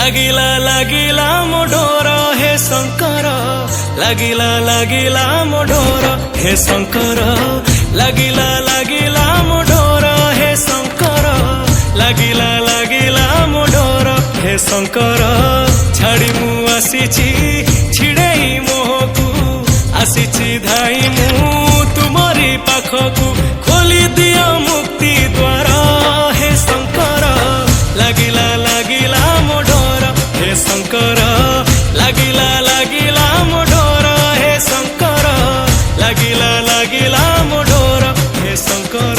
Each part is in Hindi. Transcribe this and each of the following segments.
लागिला लागिला मो डोर हे शंकर, लागिला लागिला मो डोर हे शंकर, लागिला लागिला मो डोर हे शंकर, लागिला लागिला मो डोर हे शंकर। छाड़ी मु आसीची छिड़ेई मोहकू, आसीची धाई मु तुमरी पाखकू, खोली दिया मुक्ति द्वार हे शंकर, लागिला लागिला मो डोर हे शंकर, लागिला लागिला मो डोर हे शंकर, लागिला लागिला मो डोर हे शंकर।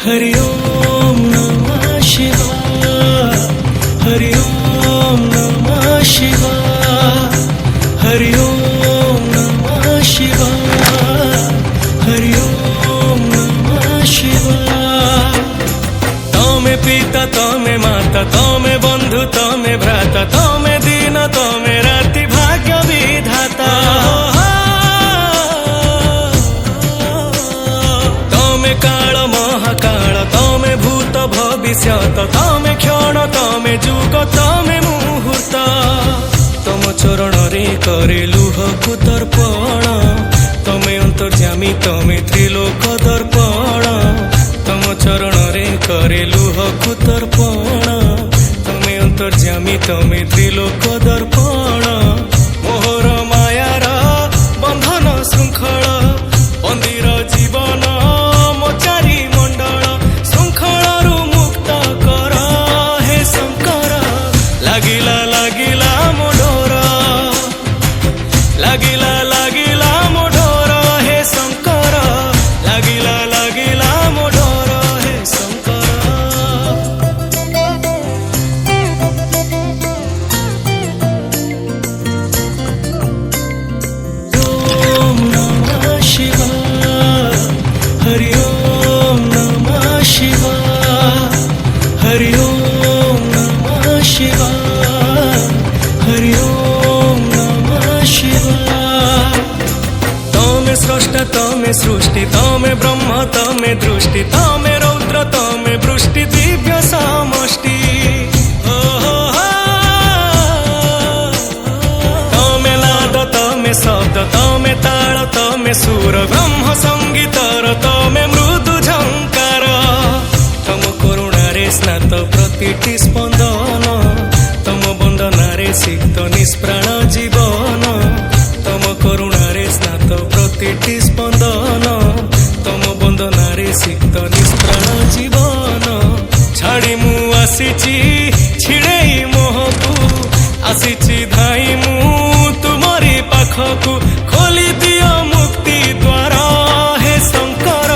हरि ओम नमः शिवाय, हरि ओम नमः शिवाय, हरि ओम नमः शिवाय, हरि ओम नमः शिवाय। तमे पिता तमे माता तमे बंधु तमे भ्राता, तमे दिन तमे राति भाग्य विधाता, तमे काल महाकाल तमे भूत भविष्यत, तमे क्षण तमे जुग तमे मुहूर्त। तम चरण रे करे लुहकु तर्पण, तमे अंतर्जामी तमे त्रिलोक दर्पण, तम चरण रे करे लुहकु तर्पण, तमे अंतर्जामी तमे त्रिलोक दर्पण। मोहर मायार बंधन श्रृंखल बंदीर जीवन मो चारि मंडल, श्रृंखलरु मुक्त कर हे शंकर, लागिला लागिला मो डोर, लागिला लागिला मो डोर हे शंकर, लागिला लागिला मो डोर हे शंकर। ओम नमः शिवाय, हरि ओम नमः शिवाय, हरि ओम नमः शिवाय, हरि ओम नमः शिवाय। तमे स्रष्टा तमे सृष्टि तमे ब्रह्म तमे दृष्टि, तमे रौद्र तमे वृष्टि दिव्य समष्टि। तमे नाद तमे शब्द तमे ताल तमे सुर, ब्रह्म संगीतर तमे मृदु झंकार। तम करुणारे स्नात प्रतिटी स्पंदन, तम बंदनारे सिक्त निष्प्राण जीवन, तम करुणारे स्नात प्रतिटी स्पंदन, तम बंदनारे सिक्त निष्प्राण जीवन। छाड़ी मु आसीची छिड़ेई मोहकू, आसीची धाई मु तुमरी पाखकू, खोली दिया मुक्ति द्वार हे शंकर,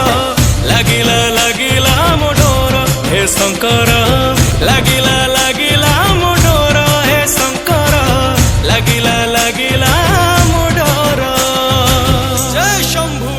लागिला लागिला मो डोर हे शंकर, लागिला लागिला मो डोर हे शंकर, लागिला लागिला मो डोर। जय शंभू।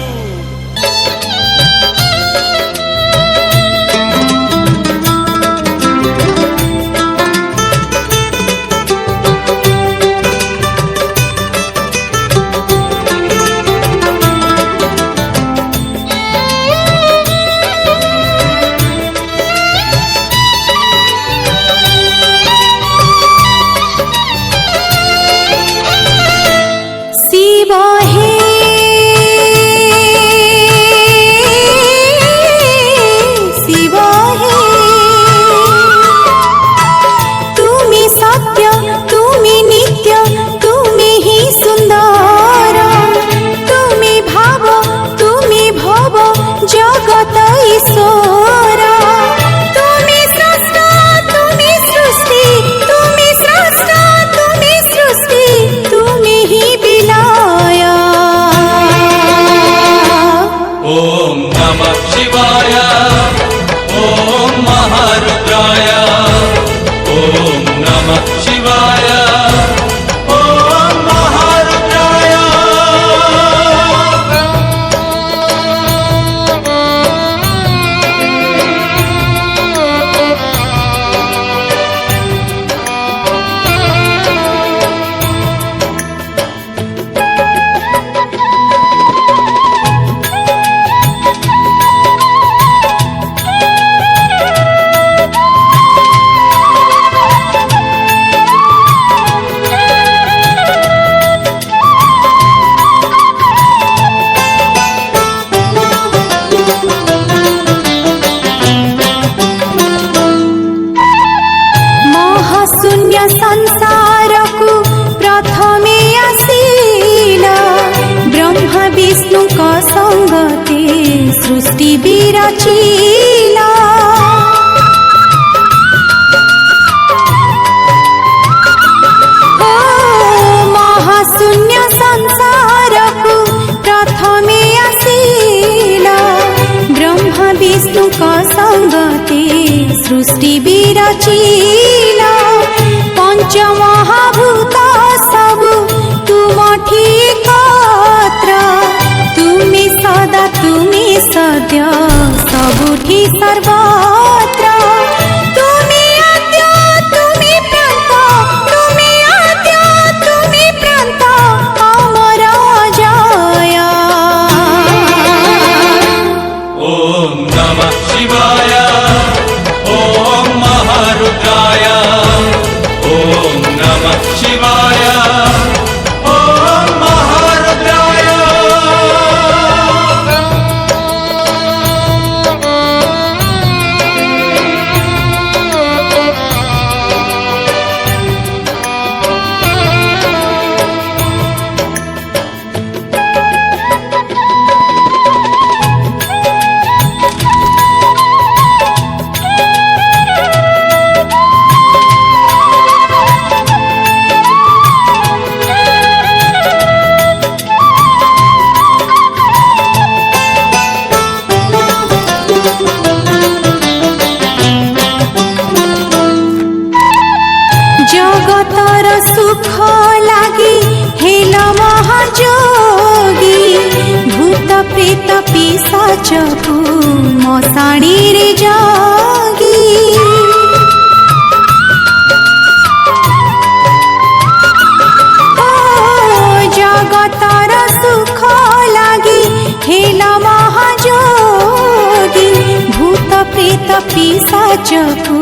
सृष्टि विरचिला महाशून्य संसार को प्रथमे आसिला ब्रह्मा विष्णु का संगते सृष्टि विरचिला पंच महाभूत सब तुमठी एकत्र तुमी सदा तुमी सद्य सबुठी सर्वत्र तुमी आद्य तुमी प्रांत तुमी आद्य तुमी प्रांत अमर जय ओम नमः शिवाय ओम महारुद्राय ओम नमः शिवाय ओम महारुद्राय जगतर सुख लागी हेल महाजोगी भूत प्रेत पिशाच को मशाणी रे जागी जगतर सुख लागी हेल महाजोगी भूत प्रेत पिशाच को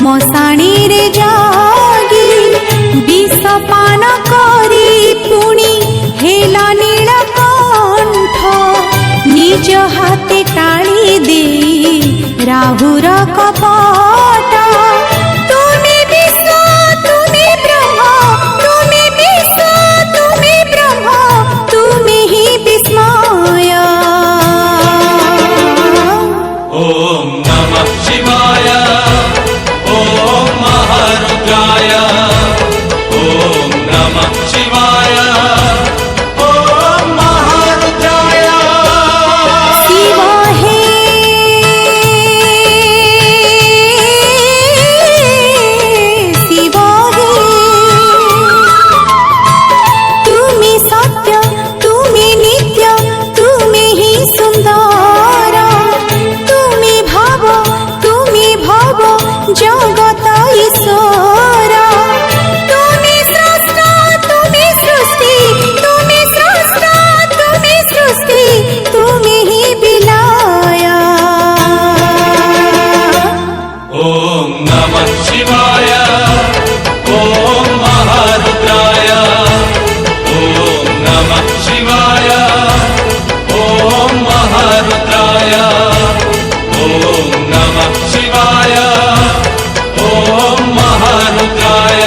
मशाणी रे जागी विष पान करी पुणी हेला नीलकंठ निज हाथे टाणी दे राहुर कपट तुमी विश्व तुमी ब्रह्म तुमी विश्व तुमी ब्रह्म तुमी ही विस्मय ओम नमः शिवाय ओम महारुद्राय ओम नमः शिवाय ओम महारुद्राय शिव हे शिव हे तुमी सत्य तुमी नित्य तुमी ही सुंदर तुमी भव जगत ईश्वर तुमी स्रष्टा तुमी सृष्टि तुमी स्रष्टा तुमी सृष्टि तुमी ही विलय ओम नमः शिवाय ओम महारुद्राय ओम नमः शिवाय ओम महारुद्राय ओम नमः शिवाय ओम महारुद्राय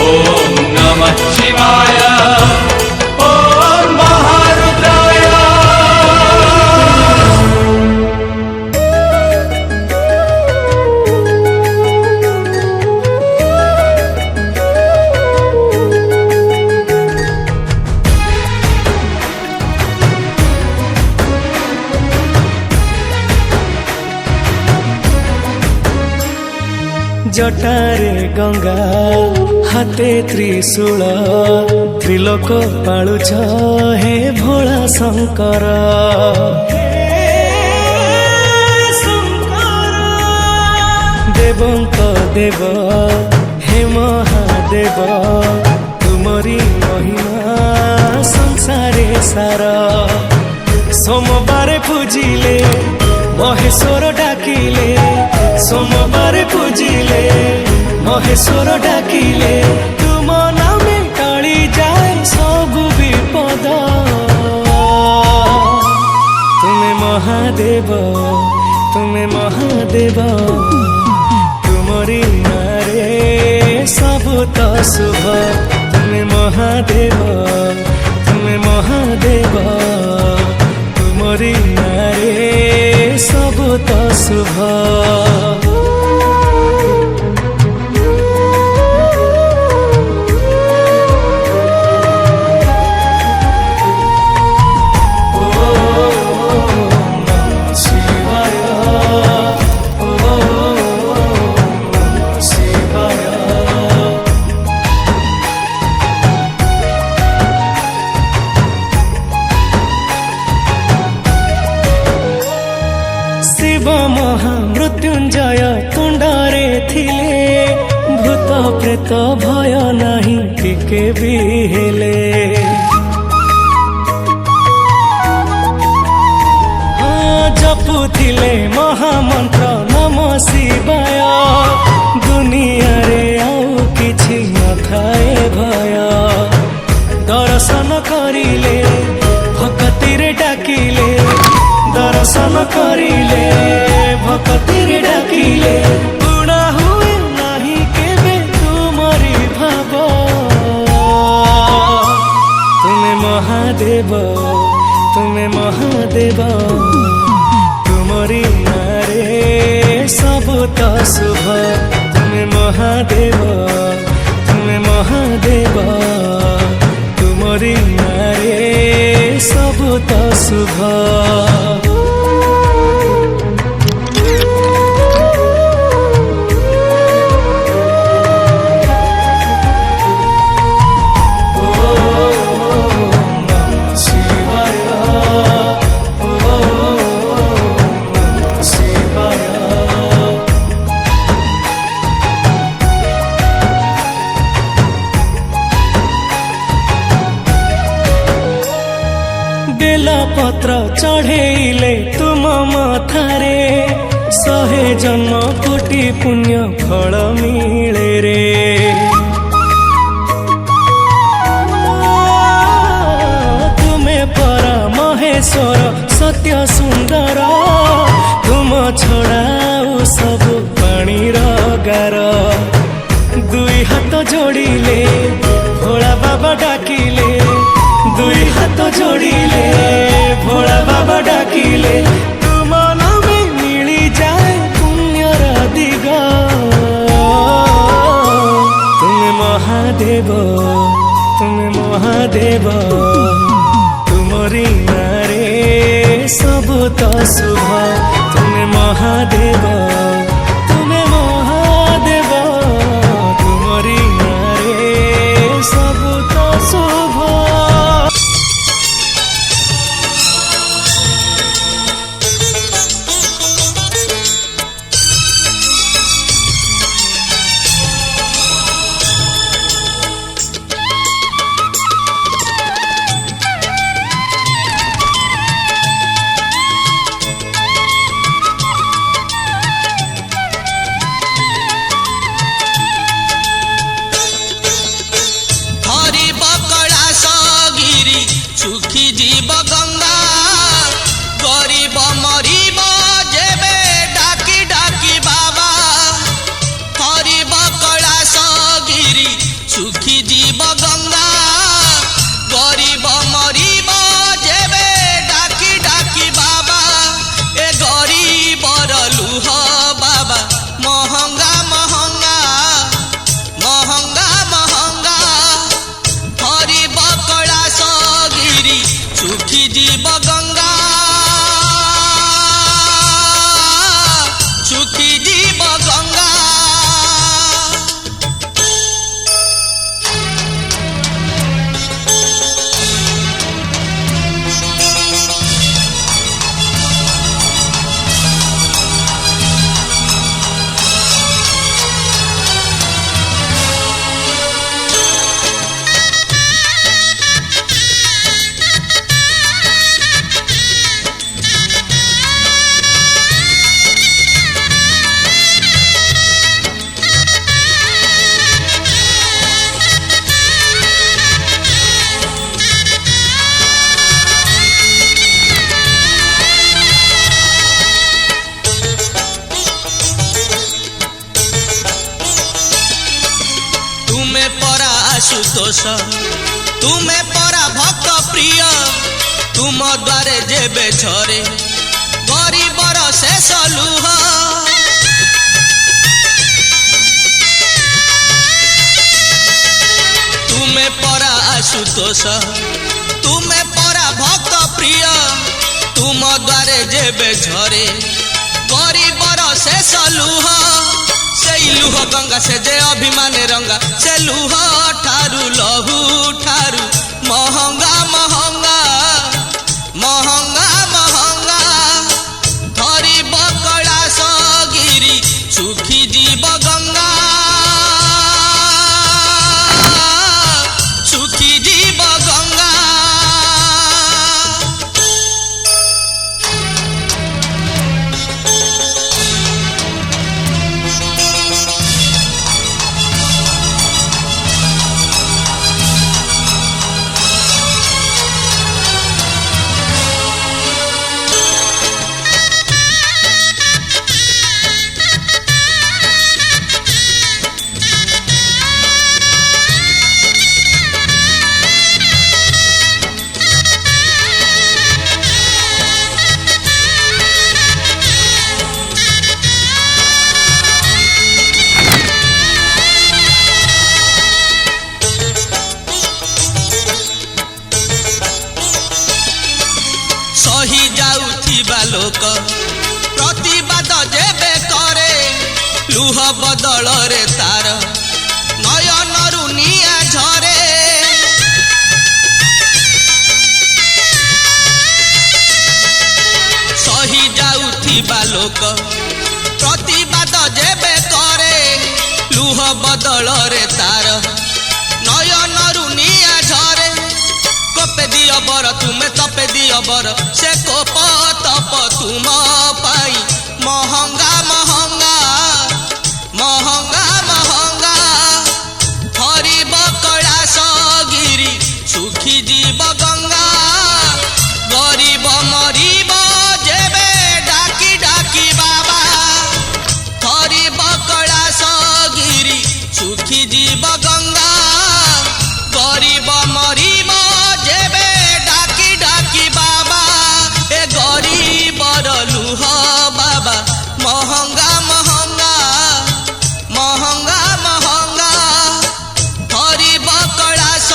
ओम नमः शिवाय ओम महारुद्राय जटारे गंगा हाथे त्रिशूल त्रिलोक पालुछ हे भोला शंकर देवंक देव हे महादेव तुमरी महिमा संसारे सारा सोमवार पूजिले महेश्वर डाकिले सोमवार पूजिले महेश्वर डाकिले तुम नामे टली जाए सबु विपद तुम्हें महादेव तुमरी नारे सब तो शुभ तुम्हें महादेव तुमरी नारे ତ ଶୁଭ। ଶିବ ମହାମୃତ୍ୟୁଞ୍ଜୟ ତୁଣ୍ଡରେ ଥିଲେ, ଭୂତ ପ୍ରେତ ଭୟ ନାହିଁ ଟିକେ ବି ହେଲେ। ଜପୁଥିଲେ ମହାମନ୍ତ୍ର ନମ ଶିବାୟ, ଦୁନିଆରେ ଆଉ କିଛି ନଥାଏ ଭୟ। ଦର୍ଶନ କରିଲେ ଭକତିରେ ଡାକିଲେ, ଦର୍ଶନ କରିଲେ ଭକତିରେ ଡାକିଲେ, ଉଣା ହୁଏ ନାହିଁ କେବେ ତୁମରି ଭାବ। ତୁମେ ମହାଦେବ, ତୁମେ ମହାଦେବ, ତୁମରି ନାଁରେ ସବୁ ତ ଶୁଭ। ତୁମେ ମହାଦେବ, ତୁମେ ମହାଦେବ, ତୁମରି ନାଁରେ ସବୁ ତ ଶୁଭ। ବେଲପତ୍ର ଚଢ଼େଇଲେ ତୁମ ମଥାରେ, 100 ଜନ୍ମ କୋଟି ପୁଣ୍ୟ ଫଳ ମିଳେ ରେ। ତୁମେ ପରା ମହେଶ୍ୱର ସତ୍ୟ ସୁନ୍ଦର, ତୁମ ଛଡ଼ା ଆଉ ସବୁ ପାଣିର ଗାର। ଦୁଇ ହାତ ଯୋଡ଼ିଲେ ଭୋଳା ବାବା ଡାକିଲେ, ଦୁଇ ହାତ ଯୋଡ଼ିଲେ ଭୋଳା ବାବା ଡାକିଲେ, ତୁମ ନାମେ ମିଳିଯାଏ ପୁଣ୍ୟର ଦିଗ। ତୁମେ ମହାଦେବ, ତୁମେ ମହାଦେବ, ତୁମରି ନାଁରେ ସବୁ ତ ଶୁଭ। ତୁମେ ମହାଦେବ, ତୁମେ ମହାଦେବ, ତୁମରି ନାଁରେ ସବୁ ତ ଶୁଭ। आशुतोष तुम्हें परा भक्त प्रिय तुम द्वारे जेबे छरे गरीबर शेष लुह तुमे परा आशुतोष तुमे परा भक्त प्रिय तुम द्वारे जेबे झरे गरीबर शेष लुह सेई लुह गंगा से जे अभिमाने रंगा से लुह ठारू लहू ठारू महंगा महंगा महंगा महंगा धरी बकड़ास गिरी सुखी जीव गंगा सुखी जीव गंगा सही जाउथिबा लोक प्रतिवाद जेबे करे लुह बदल रे तार नयनरु निया झरे सही जाउथिबा लोक प्रतिवाद जेबे करे लुह बदल रे तार नयनरु निया झरे कोपे दियो बर तुमे तपे दियो बर से कोप तप तुम पाई महंगा महंगा महंगा महंगा हरि बकड़ास गिरी सुखी जीव गंगा गरीब मरीब जेबे डाकी डाकी बाबा हरि बकड़ास गिरी सुखी जीव गंगा गरीब मरीब जेबे डाकी डाकी बाबा ए गरीबर लुह बाबा महंगा महंगा महंगा महंगा हरि बकड़ास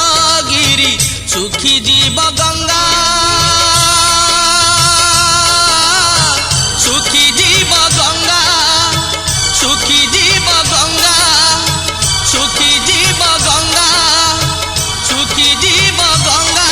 गिरी सुखी जीव गंगा सुखी जीव गंगा सुखी जीव गंगा सुखी जीव गंगा सुखी जीव गंगा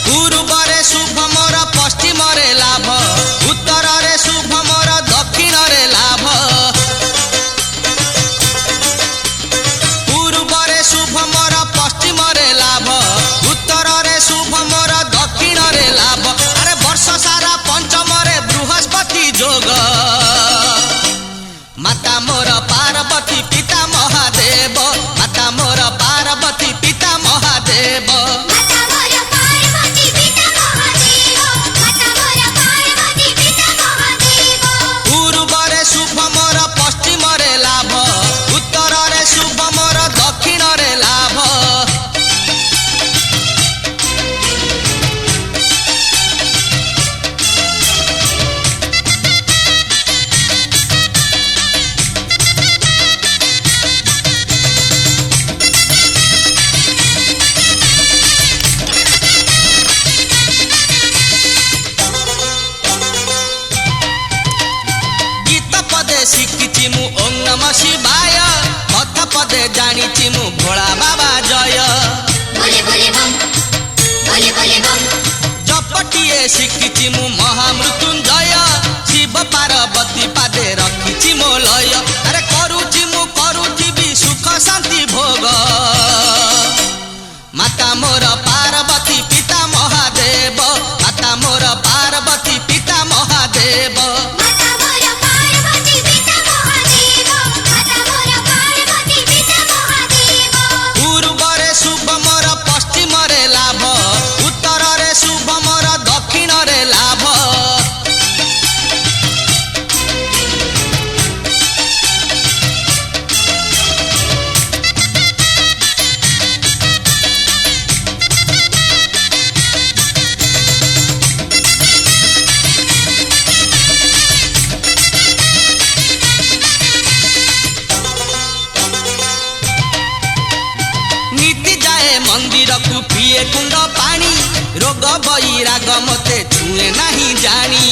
पूर्वरे शुभ मोर पश्चिमरे लाभ उत्तରରେ शुभ मोर दक्षिणरे लाभ पूर्वरे शुभ मोर पश्चिमरे लाभ उत्तରରେ शुभ मोर दक्षिणरे लाभ अरे वर्ष सारा पंचमरे बृहस्पति जोग माता मोर पार्वती पिता महादेव माता मोर पार्वती पिता महादेव माता मोर पार्वती पिता महादेव माता मोर पार्वती पिता महादेव पूर्वरे शुभ मोर पश्चिमरे लाभ उत्तରରେ शुभ मोर दक्षिणरे लाभ गीत पदे शिखिछि मु ओम नमः शिवाय कथा पदे जानिछि मु भोला बाबा जय बोले बोले बम बोले बोले बम जपटिए शिखिछि मु महामृत्युंजय शिव पार्वती पादे रखिछि मो लय अरे करुछि भी सुख शांति भोग माता मोर पार्वती पिता महादेव माता मोर पार्वती पिता महादेव माता मोर पार्वती पिता महादेव माता मोर पार्वती रोग बैराग मते छुए नहीं जानी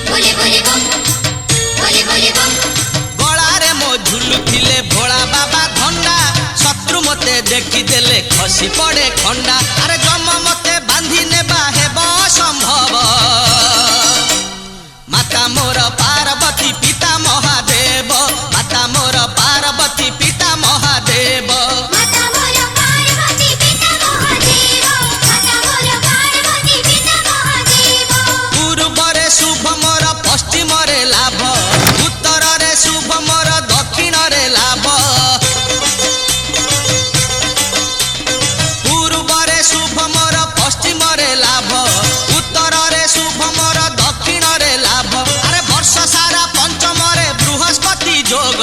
बोले बोले बम बोले बोले बम गलारे मो झुलुथिले भोला बाबा धंडा शत्रु मते देखी देले खसी पड़े खंडा अरे जम मते बांधी नेबा हेब संभव माता मोर पार्वती पिता महादेव माता मोर पार्वती पिता महादेव माता मोर पार्वती पिता महादेव माता मोर पार्वती पिता महादेव पूर्वरे शुभ मोर पश्चिमरे लाभ उत्तररे शुभ मोर दक्षिणरे लाभ पूर्वरे शुभ मोर पश्चिमरे लाभ उत्तररे शुभ मोर दक्षिणरे लाभ अरे वर्ष सारा पंचमरे बृहस्पति जोग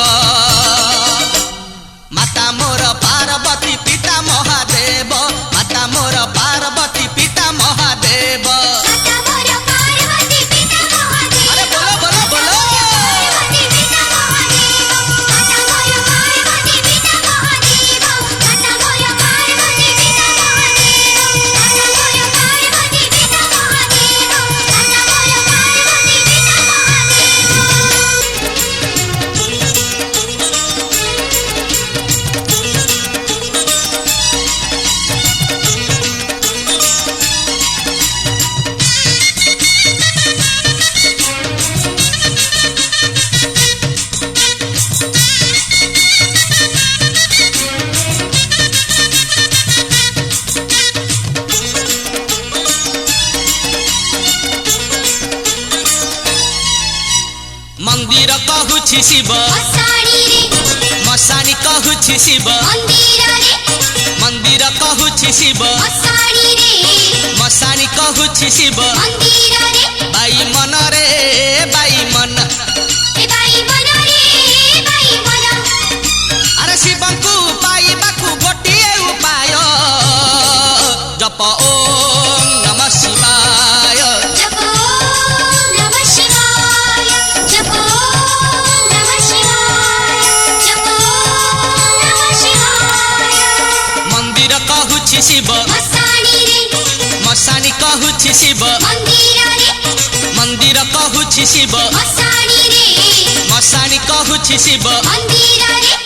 माता मोर पार्वती पिता महादेव माता मोर पार्वती पिता महादेव माता मोर पार्वती पिता महादेव अरे बोलो बोलो बोलो पार्वती पिता महादेव माता मोर पार्वती पिता महादेव माता मोर पार्वती पिता महादेव माता मोर पार्वती पिता महादेव माता मोर पार्वती पिता मंदिर कहूछि शिव मसाणी रे मशानी कहूछि शिव मंदिर रे मंदिर कहूछि शिव मसाणी रे मशानी कहूछि शिव मंदिर रे बाई मन रे बाई मन ए बाई मन रे बाई मन अरे शिवंकु पाइबाकु गोटिए उपाय जप ओम नमः शिवाय जपो नमः शिवाय जपो नमः शिवाय जपो नमः शिवाय मंदिर कहूछि शिव मसाणी रे मशानी कहूछि शिव मंदिर रे मंदिर कहूछि शिव मसाणी रे मशानी कहूछि शिव मंदिर रे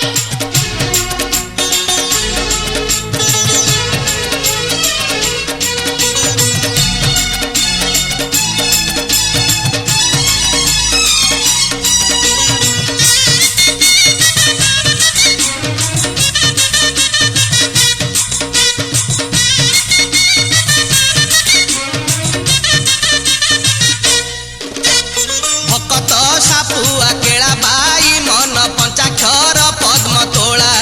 भकत सापुआ केला बाई मन पंचाक्षर पद्म तोला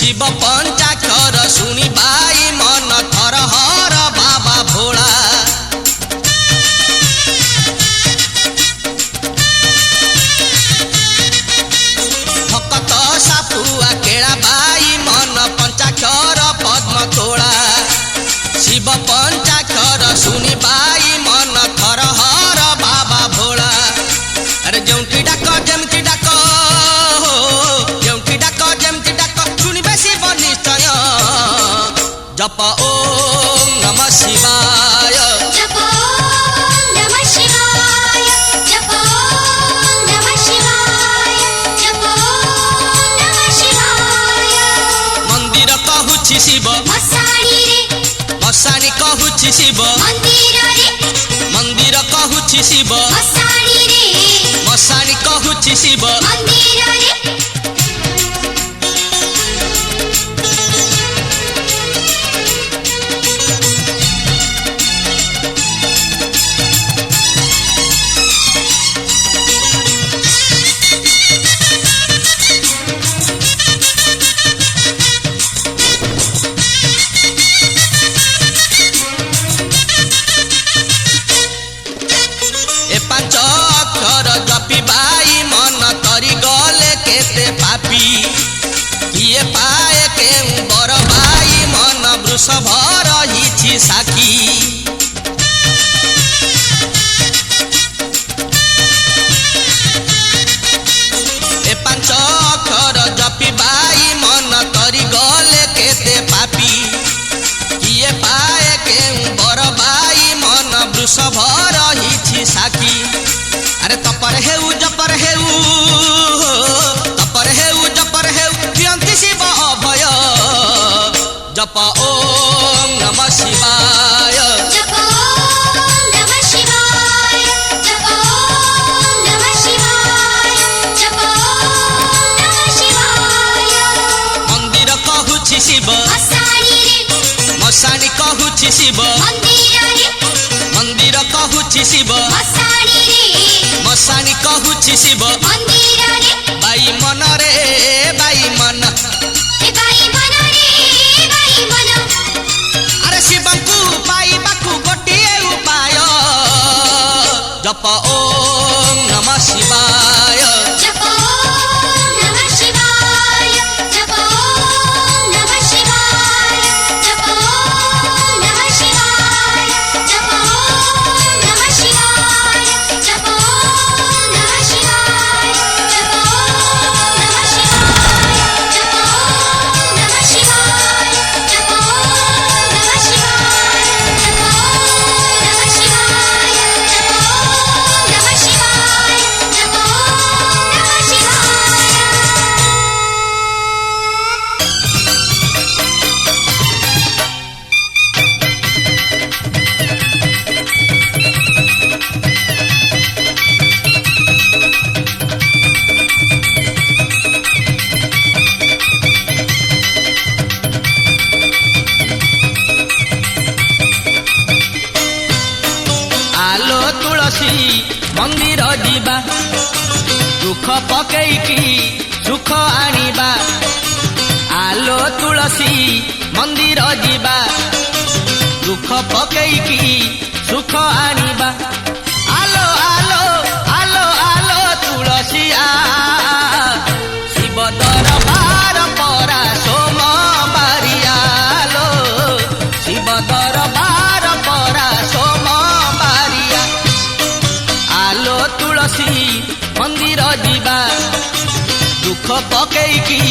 शिव पंचाक्षर सुनी बाई मन थर हर बाबा भोला भकत सापुआ केला बाई मन पंचाक्षर पद्म तोला शिव पंचाक्षर सुनी बाई मन थर हर बाबा भोला अरे जेउटी डाक जेमती डाक जेउटी डाक जेमती डाक सुनिबे शिव निश्चय जप ओम नमः शिवाय जपो नमः शिवाय जपो नमः शिवाय जपो नमः शिवाय मंदिर कहूछि शिव मसाणी रे मशानी कहूछि शिव मंदिर रे मंदिर कहूछि शिव मसाणी रे मशानी कहूछि शिव मंदिर रे ए पांच अक्षर जपी बाई मन तरी गले केते पापी किए पाए के बर बाई मन वृषभ रहिछि साखी ए पांच अक्षर जपी बाई मन तरी गले केते पापी किए पाए के बर बाई अरे तपर हेउ जपर हेउ तपर हेउ जपर हेउ दियंती शिव अभय जप ओम नमः शिवाय जप ओम नमः शिवाय जप ओम नमः शिवाय जप ओम नमः शिवाय मंदिर कहूछि शिव मसाणी रे मशानी कहूछि शिव मंदिर रे मंदिर कहूछि शिव मसाणी रे मशानी कहूछि शिव मंदिर रे बाई मन रे बाई मन ए बाई मन रे बाई मन अरे शिवंकु पाइबाकु गोटिए उपाय जप ओम नमः शिवाय जप ओम नमः शिवाय जप ओम नमः शिवाय जप ओम नमः शिवाय जप ओम नमः शिवाय जप ओम नमः शिवाय जप ओम नमः शिवाय जप ओम नमः शिवाय जप ओम नमः शिवाय जप ओम नमः शिवाय जप ओम नमः शिवाय जप ओम नमः शिवाय आलो तुलसी मंदिर जीवा दुख पकेइकी सुख आनिबा आलो तुलसी मंदिर जीवा दुख पकेइकी सुख आनिबा आलो आलो आलो आलो तुलसी आ शिव दरबार परा सोमबारियालो शिव दरबार परा सोमबारिया आलो तुलसी मंदिर जीवा दुख पकेइकी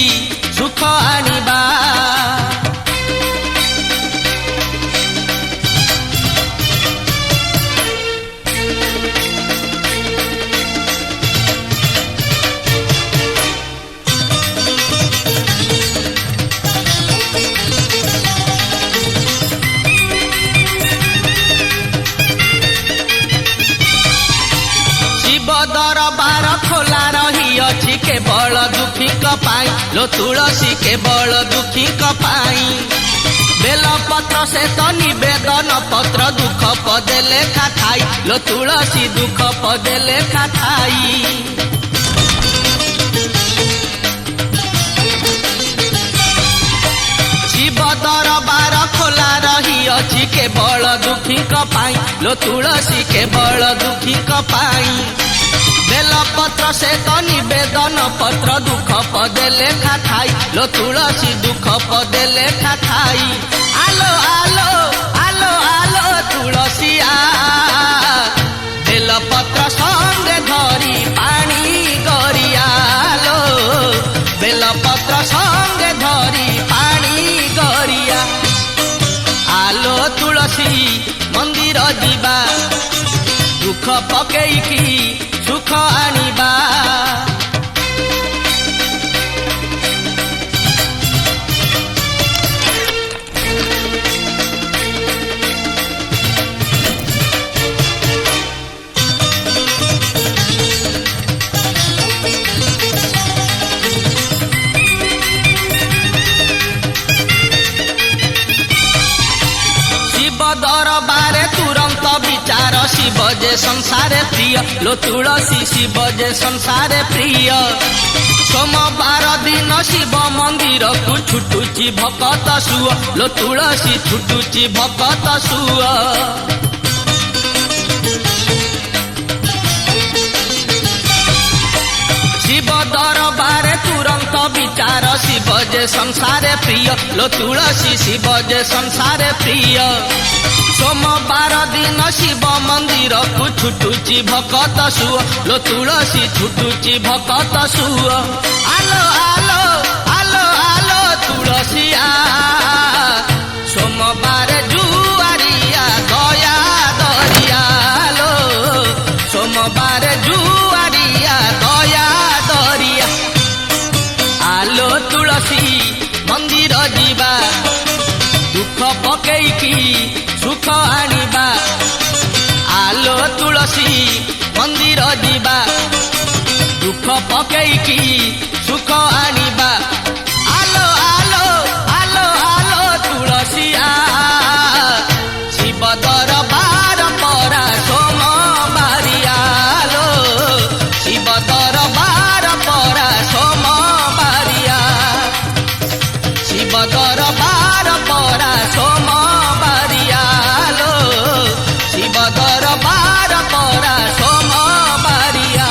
सुख आनिबा शिव दरबार खोला रही केवल दुखी पाई लो तुलसी केवल दुखी पाई बेल पत्र से तो निवेदन पत्र दुख पदे लेखा थाई लो तुलसी दुख पदे लेखा थाई शिव दरबार खोला रही अछि केवल दुखी पाई लो तुलसी केवल दुखी पाई बेल पत्र से तो निवेदन पत्र दुख पदे लेखा थाई लो तुलसी दुख पदे लेखा थाई आलो आलो आलो आलो तुलसी आ बेल पत्र संगे धरी पानी गरियालो बेल पत्र संगे धरी पानी गरिया आलो तुलसी मंदिर जीवा दुख पकेइकी सुख आनिबा शिव दरबारे तुरंत विचार शिव जे संसारे प्रिय लो तुलसी शिव जे संसारे प्रिय सोमवार दिन शिव मंदिर को छुटुची भकत सुअ लो तुलसी छुटुची भकत सुअ शिव दरबारे तुरंत विचार शिव जे संसारे प्रिय लो तुलसी शिव जे संसारे प्रिय सोमवार दिन शिव मंदिर को छुटुची भकत सुअ लो तुलसी छुटुची भकत सुअ आलो आलो आलो आलो तुलसी आ सोमवार जुआरिया दया दरिया लो सोमवार जु ତୁଳସୀ ମନ୍ଦିର ଯିବା ଦୁଃଖ ପକେଇକି ସୁଖ ଆଣିବା ଆଲୋ ଆଲୋ ଆଲୋ ଆଲୋ ତୁଳସୀ ଶିବ ଦରବାର ପରା ସୋମବାରିଆଲୋ ଶିବ ଦରବାର ପରା ସୋମବାରିଆ ଶିବ ଦରବାର ପରା ସୋମବାରିଆଲୋ ଶିବ ଦରବାର ପରା ସୋମବାରିଆ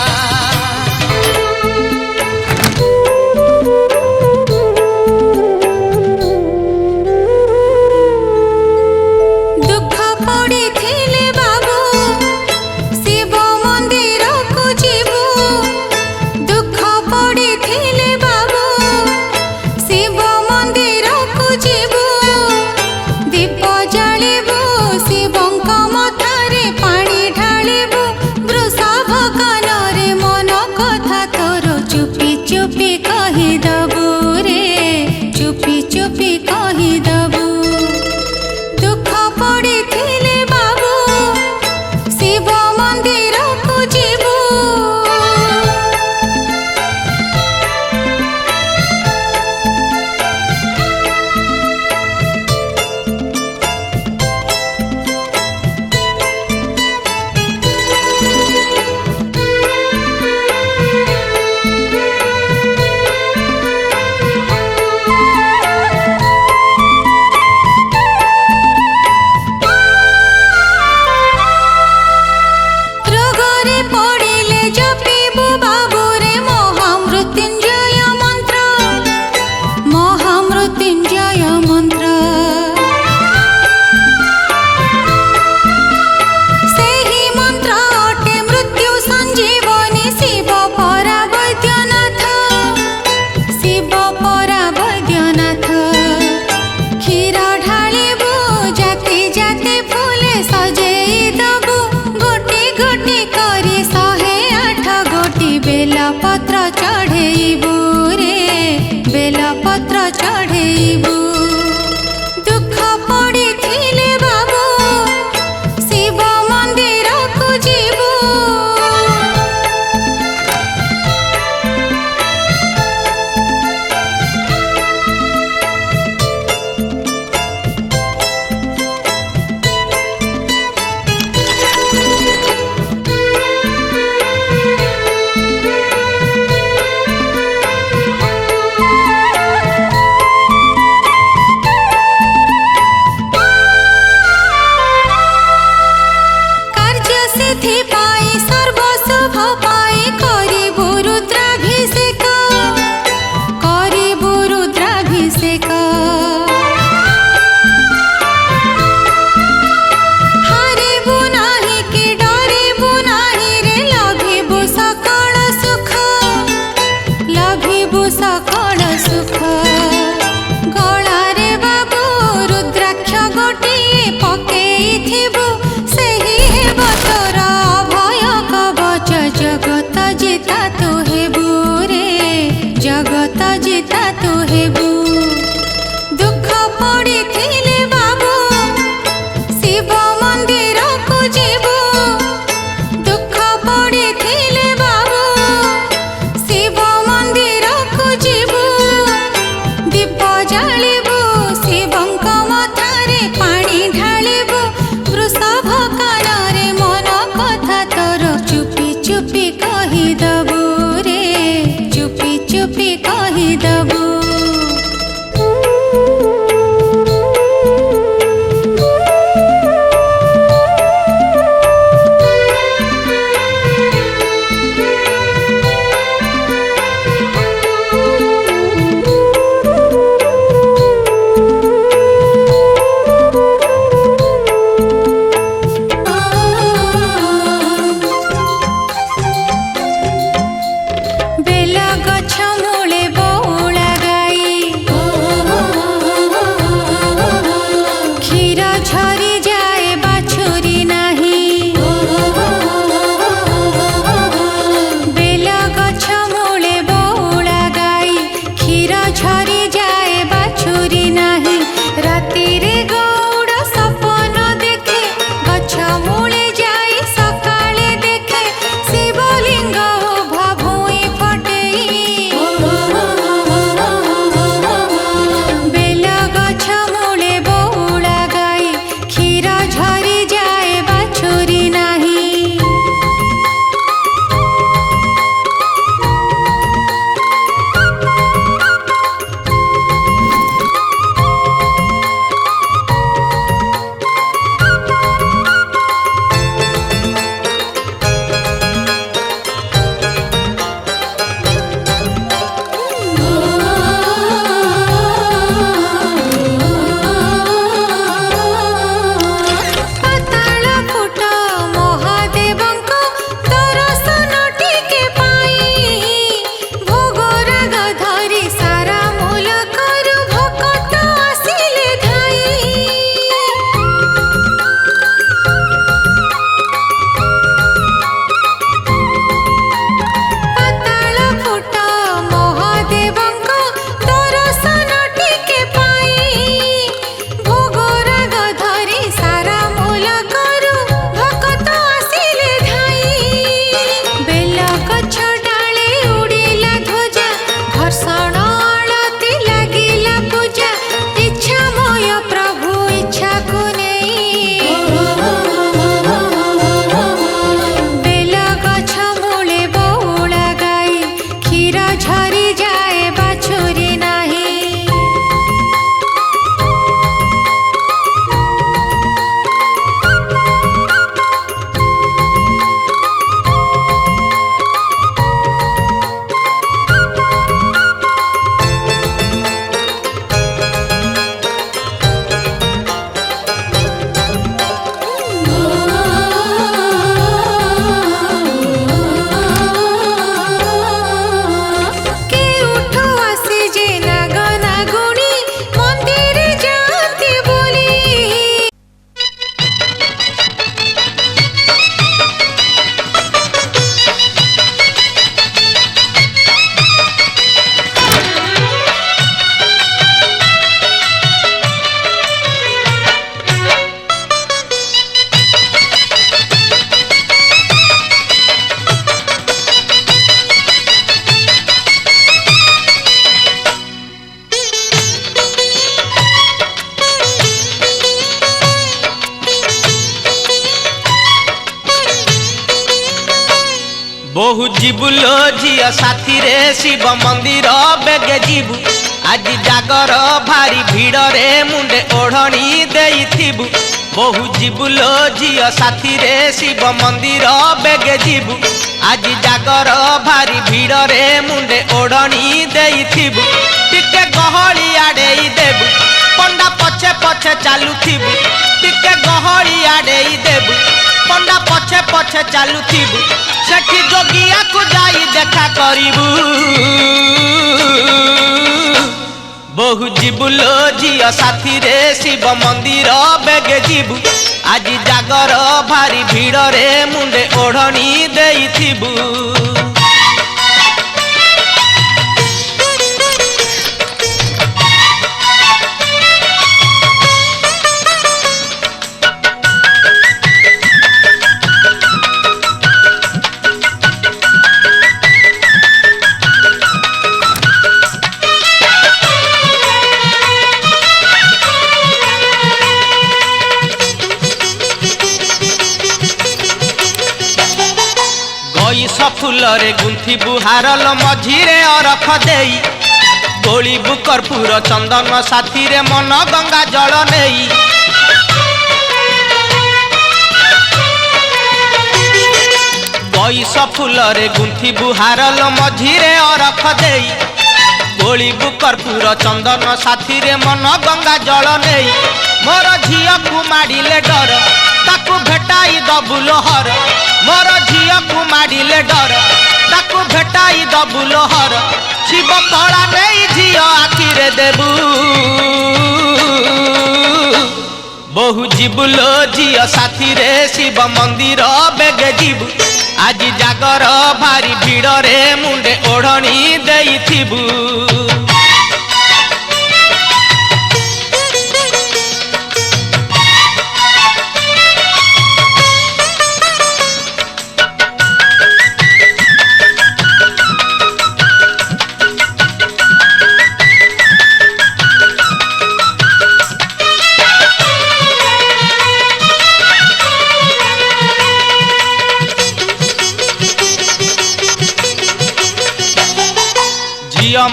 বহু ଯିବୁ ଲୋ ଝିଅ ସାଥିରେ ଶିବ ମନ୍ଦିର ବେଗେ ଯିବୁ ଆଜି ଜାଗର ଭାରି ଭିଡ଼ରେ ମୁଣ୍ଡେ ଓଢ଼ଣୀ ଦେଇଥିବୁ বহু ଯିବୁ ଲୋ ଝିଅ ସାଥିରେ ଶିବ ମନ୍ଦିର ବେଗେ ଯିବୁ ଆଜି ଜାଗର ଭାରି ଭିଡ଼ରେ ମୁଣ୍ଡେ ଓଢ଼ଣୀ ଦେଇଥିବୁ ଟିକେ ଗହଳି ଆଡ଼େଇ ଦେବୁ ପଣ୍ଡା ପଛେ ପଛେ ଚାଲୁଥିବୁ ଟିକେ ଗହଳି ଆଡ଼େଇ ଦେବୁ ପଣ୍ଡା ପଛେ ପଛେ ଚାଲୁଥିବୁ ସେଠି ଯୋଗିଆକୁ ଯାଇ ଦେଖା କରିବୁ বহু ଯିବୁ ଲୋ ଝିଅ ସାଥିରେ ଶିବ ମନ୍ଦିର ବେଗେ ଯିବୁ ଆଜି ଜାଗର ଭାରି ଭିଡ଼ରେ ମୁଣ୍ଡେ ଓଢ଼ଣୀ ଦେଇଥିବୁ ଫୁଲରେ ଗୁନ୍ଥିବୁ ହାରଲ ମଝିରେ ଅରଖ ଦେଇ ଗୋଳିବୁ କର୍ପୂର ଚନ୍ଦନ ସାଥିରେ ମନ ଗଙ୍ଗା ଜଳ ନେଇ ବଇସ ଫୁଲରେ ଗୁନ୍ଥିବୁ ହାରଲ ମଝିରେ ଅରଖ ଦେଇ ଗୋଳିବୁ କର୍ପୂର ଚନ୍ଦନ ସାଥିରେ ମନ ଗଙ୍ଗା ଜଳ ନେଇ ମୋର ଝିଅକୁ ମାଡ଼ିଲେ ଡର ତାକୁ ଭେଟାଇ ଦବୁ ଲୋହର ମୋର ଝିଅକୁ ମାଡ଼ିଲେ ଡର ତାକୁ ଭେଟାଇ ଦବୁ ଲୋହର ଶିବ କଳା ନେଇ ଝିଅ ଆଖିରେ ଦେବୁ বহু ଯିବୁ ଲୋ ଝିଅ ସାଥିରେ ଶିବ ମନ୍ଦିର ବେଗେ ଯିବୁ ଆଜି ଜାଗର ଭାରି ଭିଡ଼ରେ ମୁଣ୍ଡେ ଓଢ଼ଣୀ ଦେଇଥିବୁ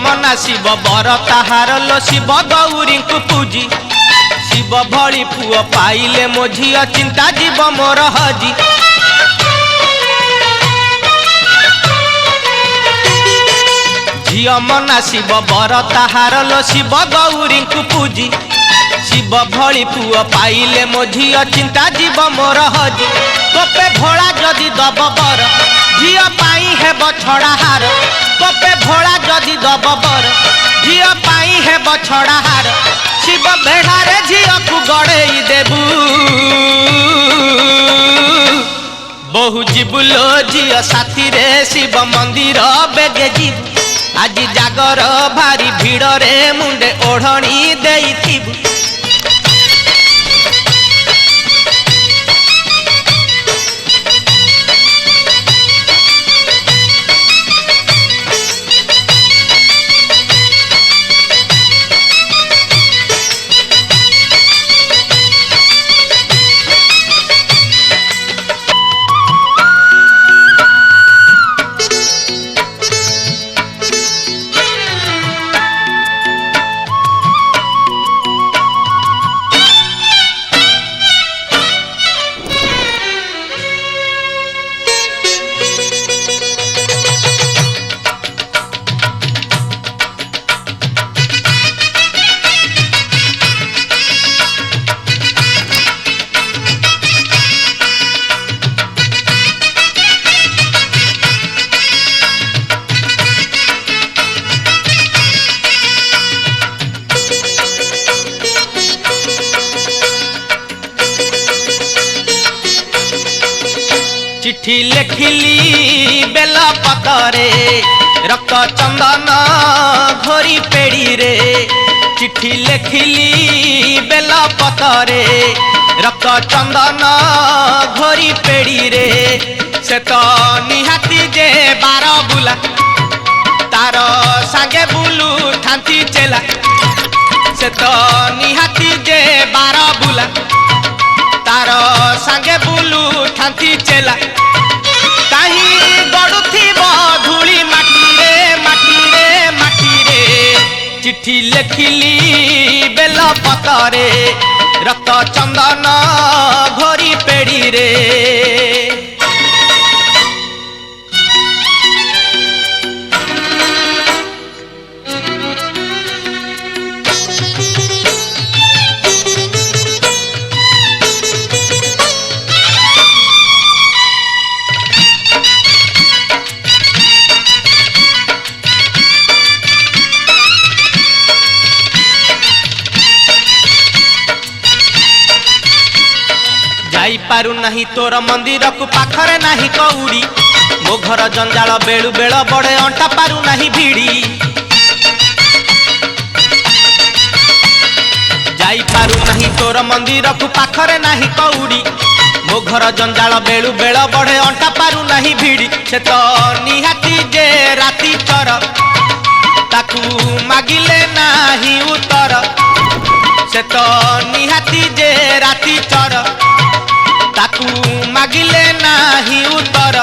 ମନା ଶିବ ବର ତାହାର ଲୋ ଶିବ ଗୌରୀଙ୍କୁ ପୂଜି ଶିବ ଭଳି ପୁଅ ପାଇଲେ ମୋ ଝିଅ ଚିନ୍ତା ଯିବ ମୋର ହଜି ଝିଅ ମନା ଶିବ ବର ତାହାର ଲୋ ଶିବ ଗୌରୀଙ୍କୁ ପୂଜି ଶିବ ଭଳି ପୁଅ ପାଇଲେ ମୋ ଝିଅ ଚିନ୍ତା ଯିବ ମୋର ହଜି ଗୋପେ ଭୋଳା ଯଦି ଦବ ବର ଝିଅ ପାଇଁ ହେବ ଛଡ଼ା ହାର ଗୋପେ ଭୋଳା ଯଦି ଦବ ବର ଝିଅ ପାଇଁ ହେବ ଛଡ଼ା ହାର ଶିବ ବେଢ଼ାରେ ଝିଅକୁ ଗଡ଼େଇ ଦେବୁ বহু ଯିବୁ ଲୋ ଝିଅ ସାଥିରେ ଶିବ ମନ୍ଦିର ବେଗେ ଯିବୁ ଆଜି ଜାଗର ଭାରି ଭିଡ଼ରେ ମୁଣ୍ଡେ ଓଢ଼ଣୀ ଦେଇଥିବୁ चिट्ठी लेखिली बेल पतरे रक्त चंदन घोरी पेड़ी रे चिट्ठी लेखिली बेल पतरे रक्त चंदन घोरी पेड़ी रे से तो निहाती जे बार बुला तार सागे बुलू थांती चेला से तो निहाती जे बार बुला तार सागे बुलू ठांती चेला कहीं गड़ुथी ପତରେ ରକ୍ତ ଚନ୍ଦନ ଘୋରି ପେଡ଼ିରେ যাই পারু নাহি তোর মন্দির কু পাখরে নাহি কউড়ি মো ঘর জঞ্জাল বেলু বেল বড়ে অন্টা পারু নাহি ভিড়ি যাই পারু নাহি তোর মন্দির কু পাখরে নাহি কউড়ি মো ঘর জঞ্জাল বেলু বেল বড়ে অন্টা পারু নাহি ভিড়ি সে তো নিহাতি যে রাতি চর তাকু মাগিলে নাহি উত্তর সে তো নিহাতি যে রাতি চর তাকু মাগিলে নাহি উত্তর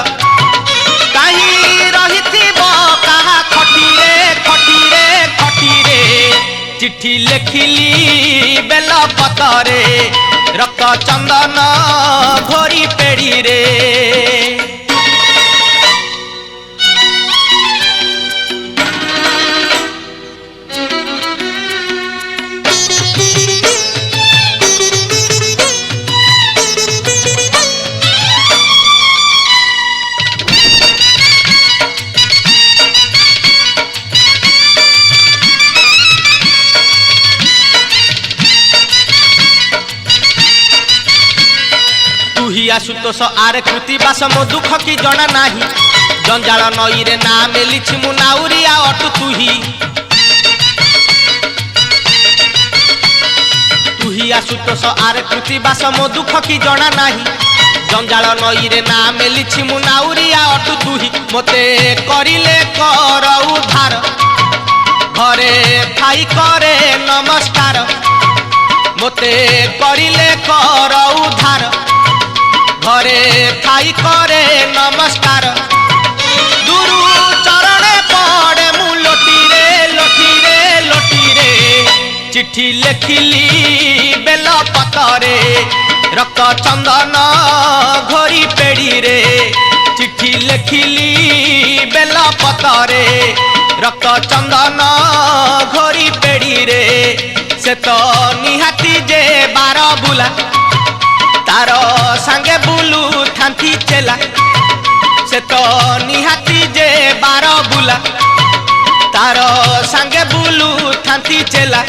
কাহি রহিথিব কাহা খটিরে খটিরে খটিরে চিঠি লেখিলি বেল পতরে রক্ত চন্দন ঘোরি পেড়িরে आशुतोष आरे कृतिबास मो दुख की जना नाही जंजाल नई रे ना मेलिछि मु नाउरिया अटु तुही आशुतोष आरे कृतिबास मो दुख की जना नाही जंजाल नई रे ना मेलिछि मु नाउरिया अटु तुही मोते करिले कर उद्धार घरे थाई करे नमस्कार मोते करिले कर उद्धार घरे थाई करे नमस्कार गुरु चरणे पड़े मु लोटीरे लोटीरे लोटीरे चिट्ठी लेखिली बेल पतरे रक्त चंदन घोरी पेड़ीरे चिट्ठी लेखिली बेल पतरे रक्त चंदन घोरी पेड़ीरे से तो निहाती जे बार बुला तार सांगे बुलू थांथी चेला से तो निहाती जे बार बुला तार सांगे बुलू थांथी चेला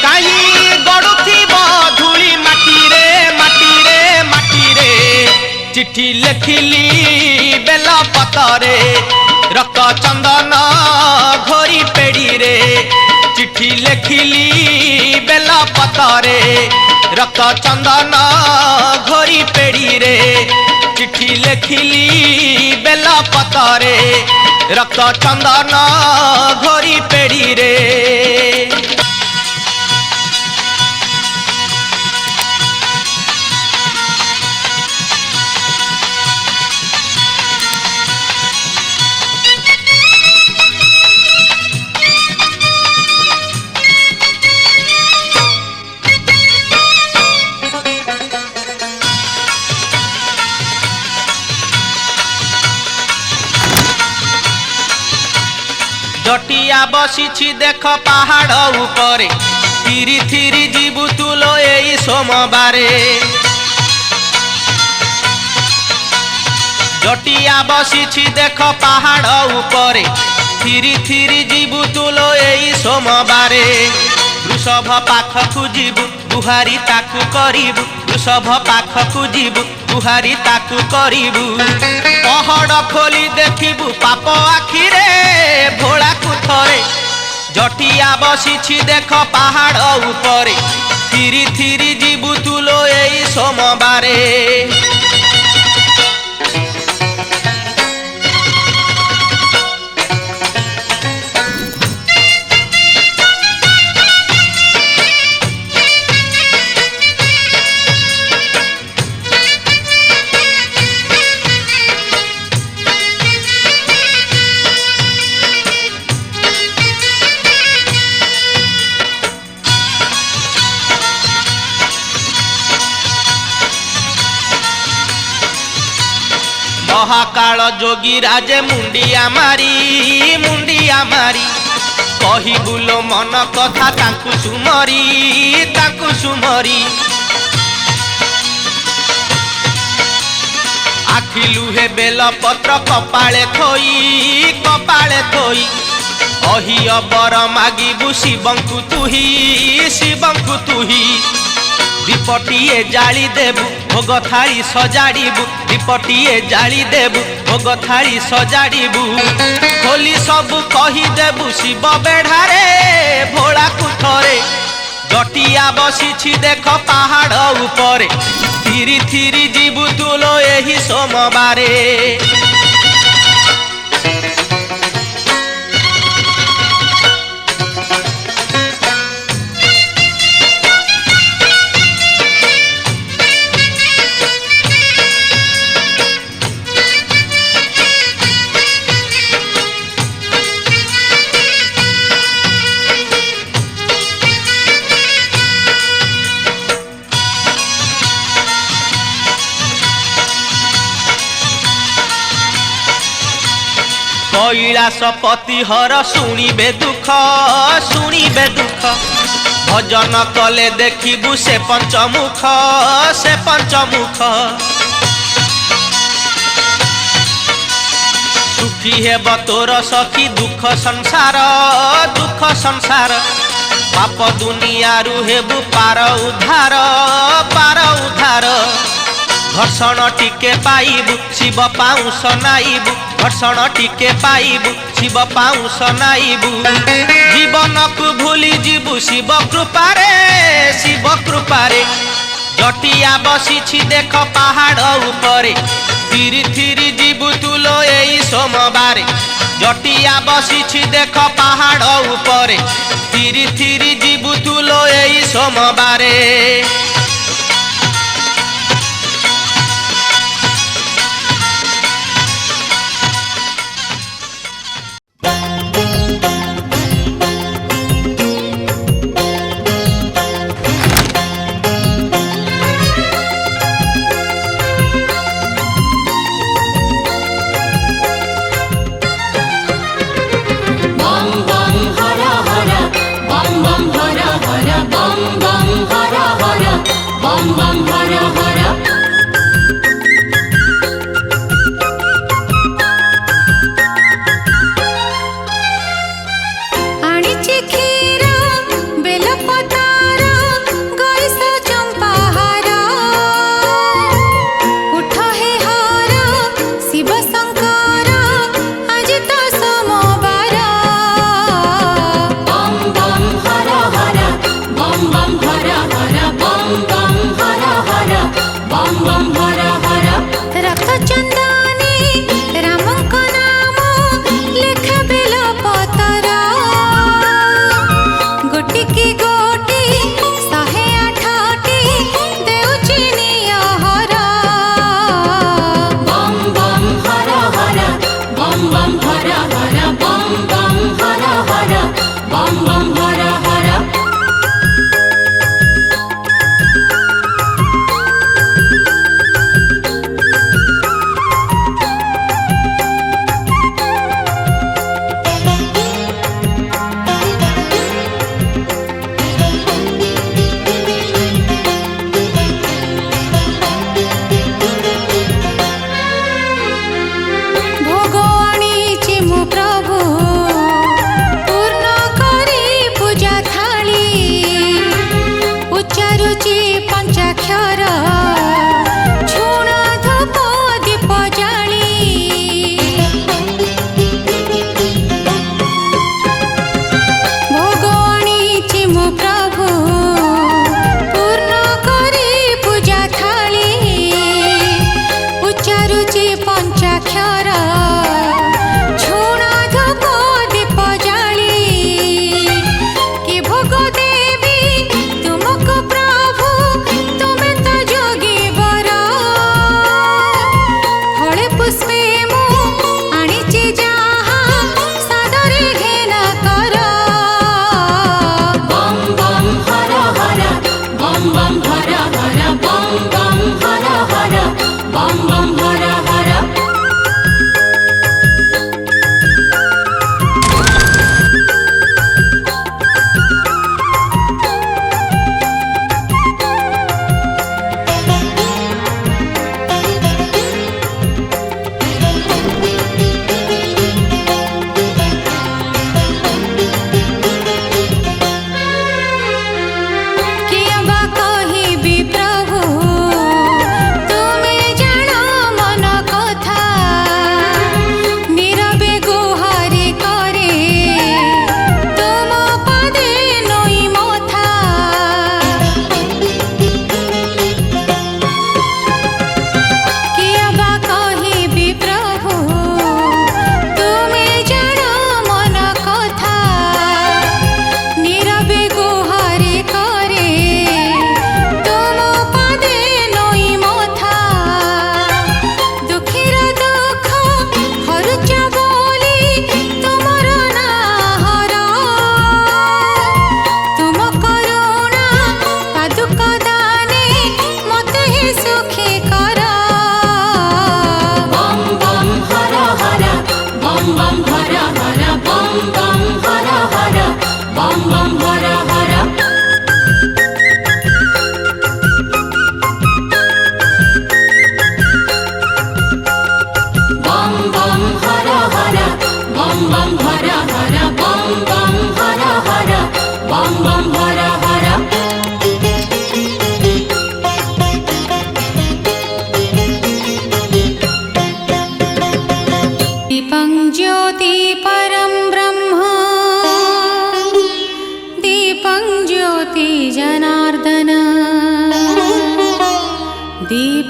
कहीं गड़ुथीब धूली माटी रे चिट्ठी लेखिली बेल पतरे रक्त चंदन घोरी पेड़ीरे चिट्ठी लेखिली बेल पतरे रक्त चंदन घोरी पेड़ीरे चिट्ठी लेखिली बेल पतरे रक्त चंदन घोरी पेड़ीरे जटिया बसी देख पहाड़ ऊपरे थिरी थिरी जीवु तुलो एई सोमवारे जटिया बसी देख पहाड़ ऊपरे थिरी थिरी जीवु तुलो एई सोमवारे वृषभ पाखकु जीवु गुहारी ताकु करिबु वृषभ पाखकु जीवु गुहारी ताकु करिबु पहाड़ खोली देखिबु पाप आखिरे भोला कुथरे जटिया बसी देख पहाड़ ऊपरे थिरी थिरी जीवु तुलो एई सोमवारे महाकाल जोगी राजे मुंडिया मारी कही बुलो मन कथा तांकु सुमरी आखि लुहे बेल पत्र कपाळे थोई अहि अबर मागिबु शिवंकु तुही दीपटिए जाली देबु भोग थाली सजाड़िबु दीपटिए जाली देबु भोग थाली सजाड़िबु खोली सबु कही देबु शिव बेढ़ारे भोला कुठरे जटिया बसिछि देख पहाड़ उपरे थिरी थिरी जीबु तुलो एही सोमवारे कैलासपति हर शुणिबे दुख भजन कले देखिबु से पंचमुख सुखी हेब तोर सखी दुख संसार पाप दुनिया हेबु पार उद्धार घर्षण टिके पाइबु शिव पाउस नाइबु घर्षण टिके पाइबु शिव पाउस नाइबु जीवन को भूली जीवु शिव कृपारे जटिया बसिछि देख पहाड़ उपरे थिरी थिरी जीवु तुलो एई सोमवारे जटिया बसिछि देख पहाड़ उपरे थिरी थिरी जीवु तुलो एई सोमवारे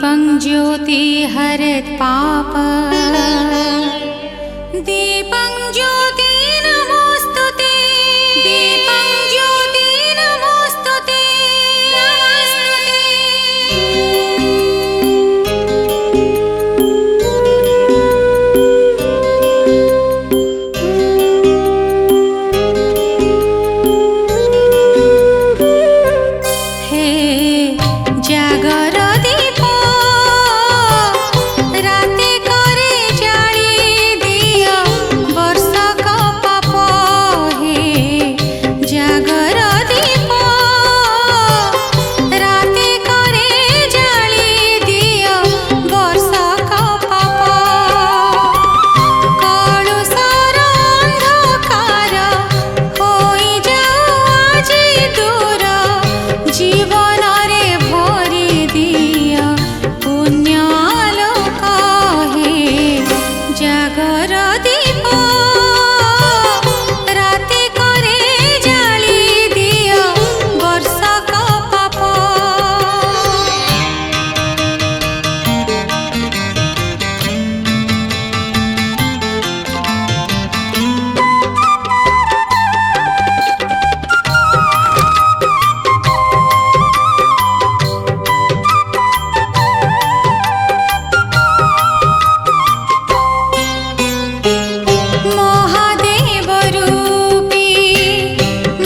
दीपं ज्योति हरेत् पाप दीपं ज्योति नमोस्तुते दीपं ज्योति नमोस्तुते हे जागर दीप राते करे जाली दिया वर्षक पाप हे जागर दीप राते करे जाली दिया वर्षक पाप कलुषर अंधकार होई जाऊ आजी दूर जीवन रे भरी दिया पुण्यालोक हे जागर दीप राते करे जाली दिया वर्षक पाप महादेव रूपी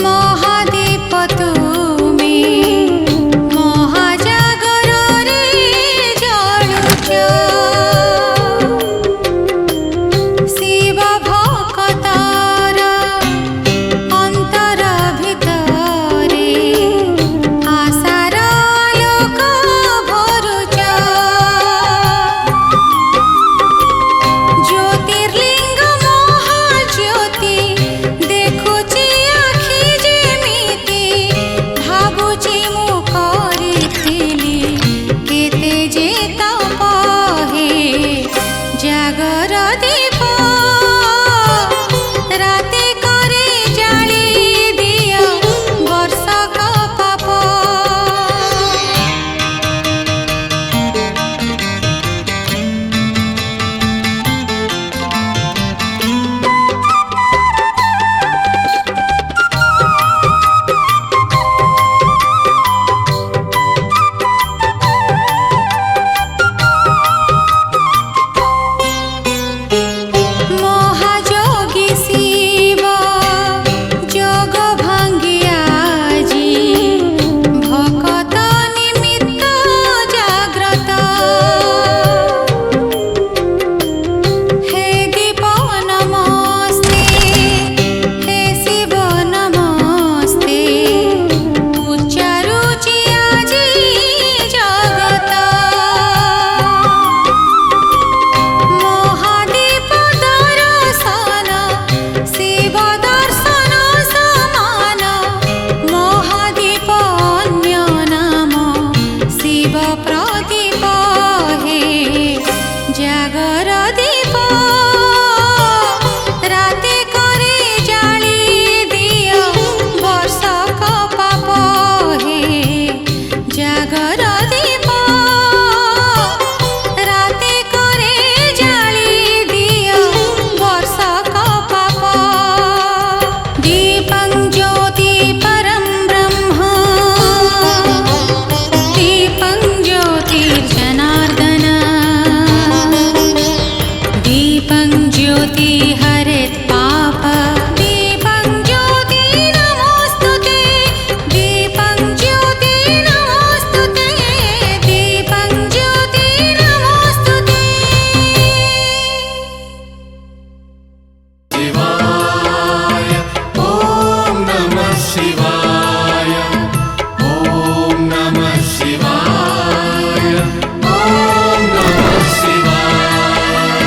महादीप तुमे महाजागर रे जळुच शिव भक्तर अंतर भितरे आशार लोक भरुच ज्योतिर्लिंग महाज्योति देखुची आखि जेमिति भाबुची मु करिथिली केते जे तप हे जागर दीप राते करे जाली दिया वर्षक पाप महायोगी शिव जोग भांगियाजी भकत निमित्त जाग्रत हे दीप नमस्ते हे शिव नमस्ते उच्चारुचि आजी जगत महादीप दर्शन शिव दर्शन समान महादीप अन्य नाम शिव प्रदीप हे जागर दीप राते करे जाली दिया वर्षक पाप हे जागर दीप राते करे जाली दिया वर्षक पाप दीपं ज्योति परं ब्रह्म दीपं ज्योतिर्जनार्दन दीपं ज्योति हरेत् पाप दीपं ज्योति नमोस्तुते दीपं ज्योति नमोस्तुते दीपं ज्योति नमोस्तुते शिवाय ॐ नमः शिवाय ॐ नमः शिवाय ॐ नमः शिवाय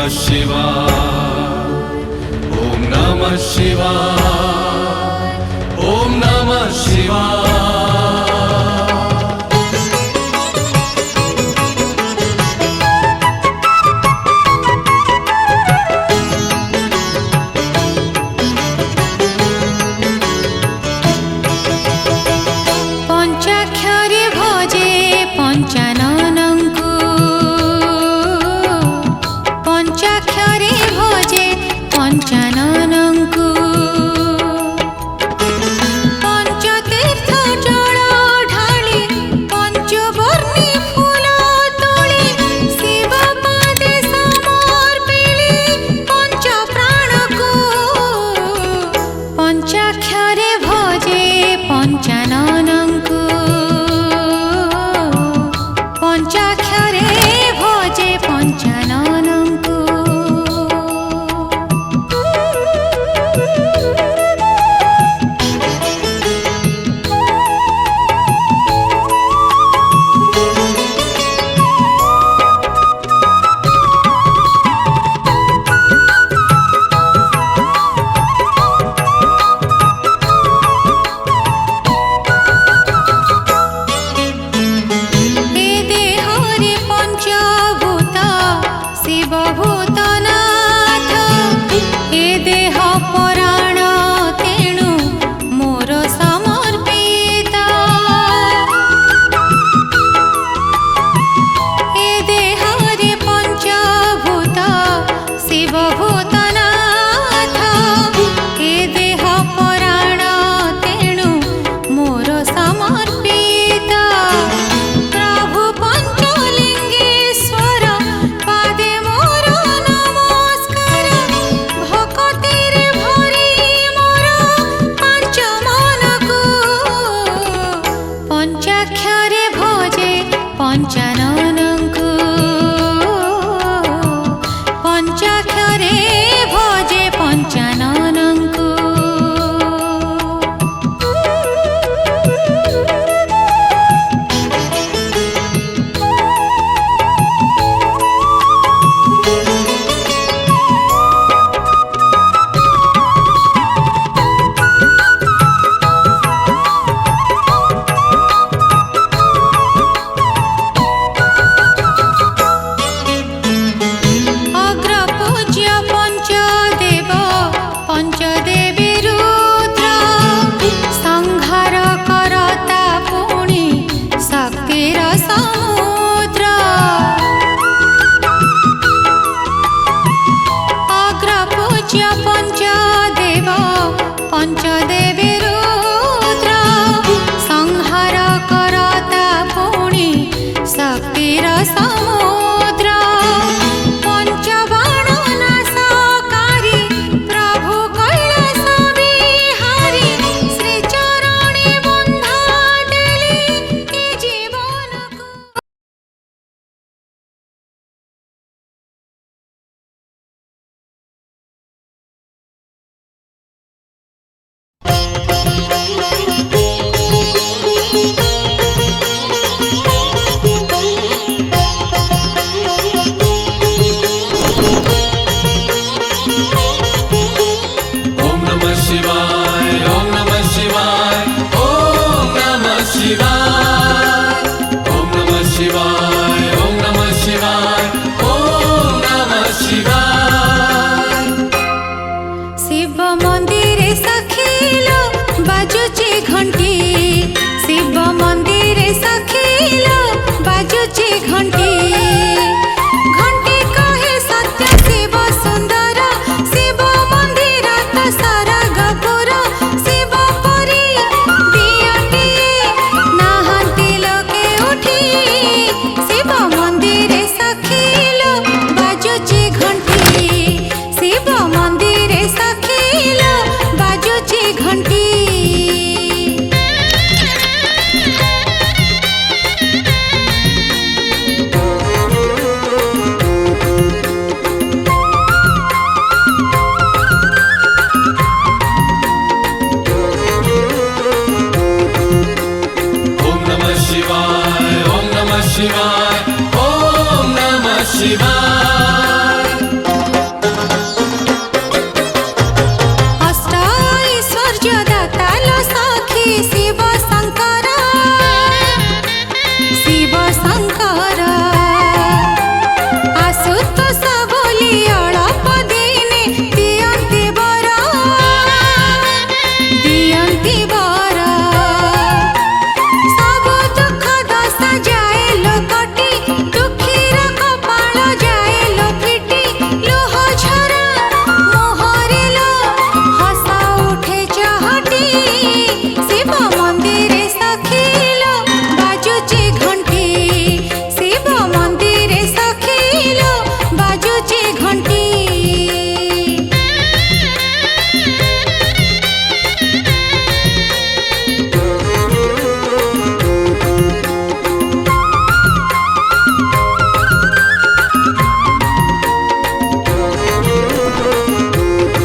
शिवाय ॐ नमः शिवाय ॐ नमः शिवाय পঞ্চাক্ষরে ভজে পঞ্চাননঙ্কু পঞ্চাক্ষরে ভজে পঞ্চাননঙ্কু পঞ্চতীর্থ জল ঢালি পঞ্চবর্ণী ফুল তোলি শিব পাদে সমর্পিলি পঞ্চপ্রাণকু পঞ্চাক্ষরে ভজে পঞ্চাননঙ্কু পঞ্চাক্ষরে ভজে পঞ্চাননঙ্কু এ দেহরে পঞ্চভূত শিবভূতনাথ এ দেহ পরাণ তেণু মোর সমর্পিত এ দেহরে পঞ্চভূত শিবভূতনাথ এ দেহ পরাণ তেণু মোর সমর্পিত প্রভু পঞ্চলিঙ্গেশ্বর পাদে মোর নমস্কার ভকতিরে ভরি মোর পাঞ্চ মনকু পঞ্চাক্ষরে ভজে পঞ্চাননঙ্কু পঞ্চাক্ষরে ভজে পঞ্চাননঙ্কু অগ্রপূজ্য পঞ্চদেব পঞ্চদেবী রুদ্র সংহার করতা পুଣି শক্তির সমুদ্র অগ্রপূজ্য পঞ্চদেব পঞ্চদেবী রুদ্র সংহার করতা পুଣି শক্তির সমুদ্র পঞ্চবাণ নাশকারী প্রভু কৈলাস বিহারী শ্রীচরণে বন্ধা দেলি এ জীবনকু ॐ नमः शिवाय ॐ नमः शिवाय ॐ नमः शिवाय ॐ नमः शिवाय ॐ नमः शिवाय ॐ नमः शिवाय শিব মন্দিরে সখিল বাজুচি ঘণ্টি শিব মন্দিরে সখিল বাজুচি ঘণ্টি ঘণ্টি কহে সত্য শিব সুন্দর শিব মন্দির তো সারা গপুর শিব পরি দিয়টিয়ে নাহান্তি লোকে উঠি শিব মন্দিরে সখিল বাজুচি ঘণ্টি শিব মন্দিরে সখিল বাজুচি ঘণ্টি शिवाय ॐ नमः शिवाय शिव शंकर आशुतोष बोली अल्प दिने दियंती बर सब दुख दशा जाए लो कटी दुखीर कपाल जाए लो फिटी लुह झरा मुहरे लो हसा उठे चहटी शिव मंदिर सखीलो बाजुची घंटी शिव मंदिर सखीलो बाजुची घंटी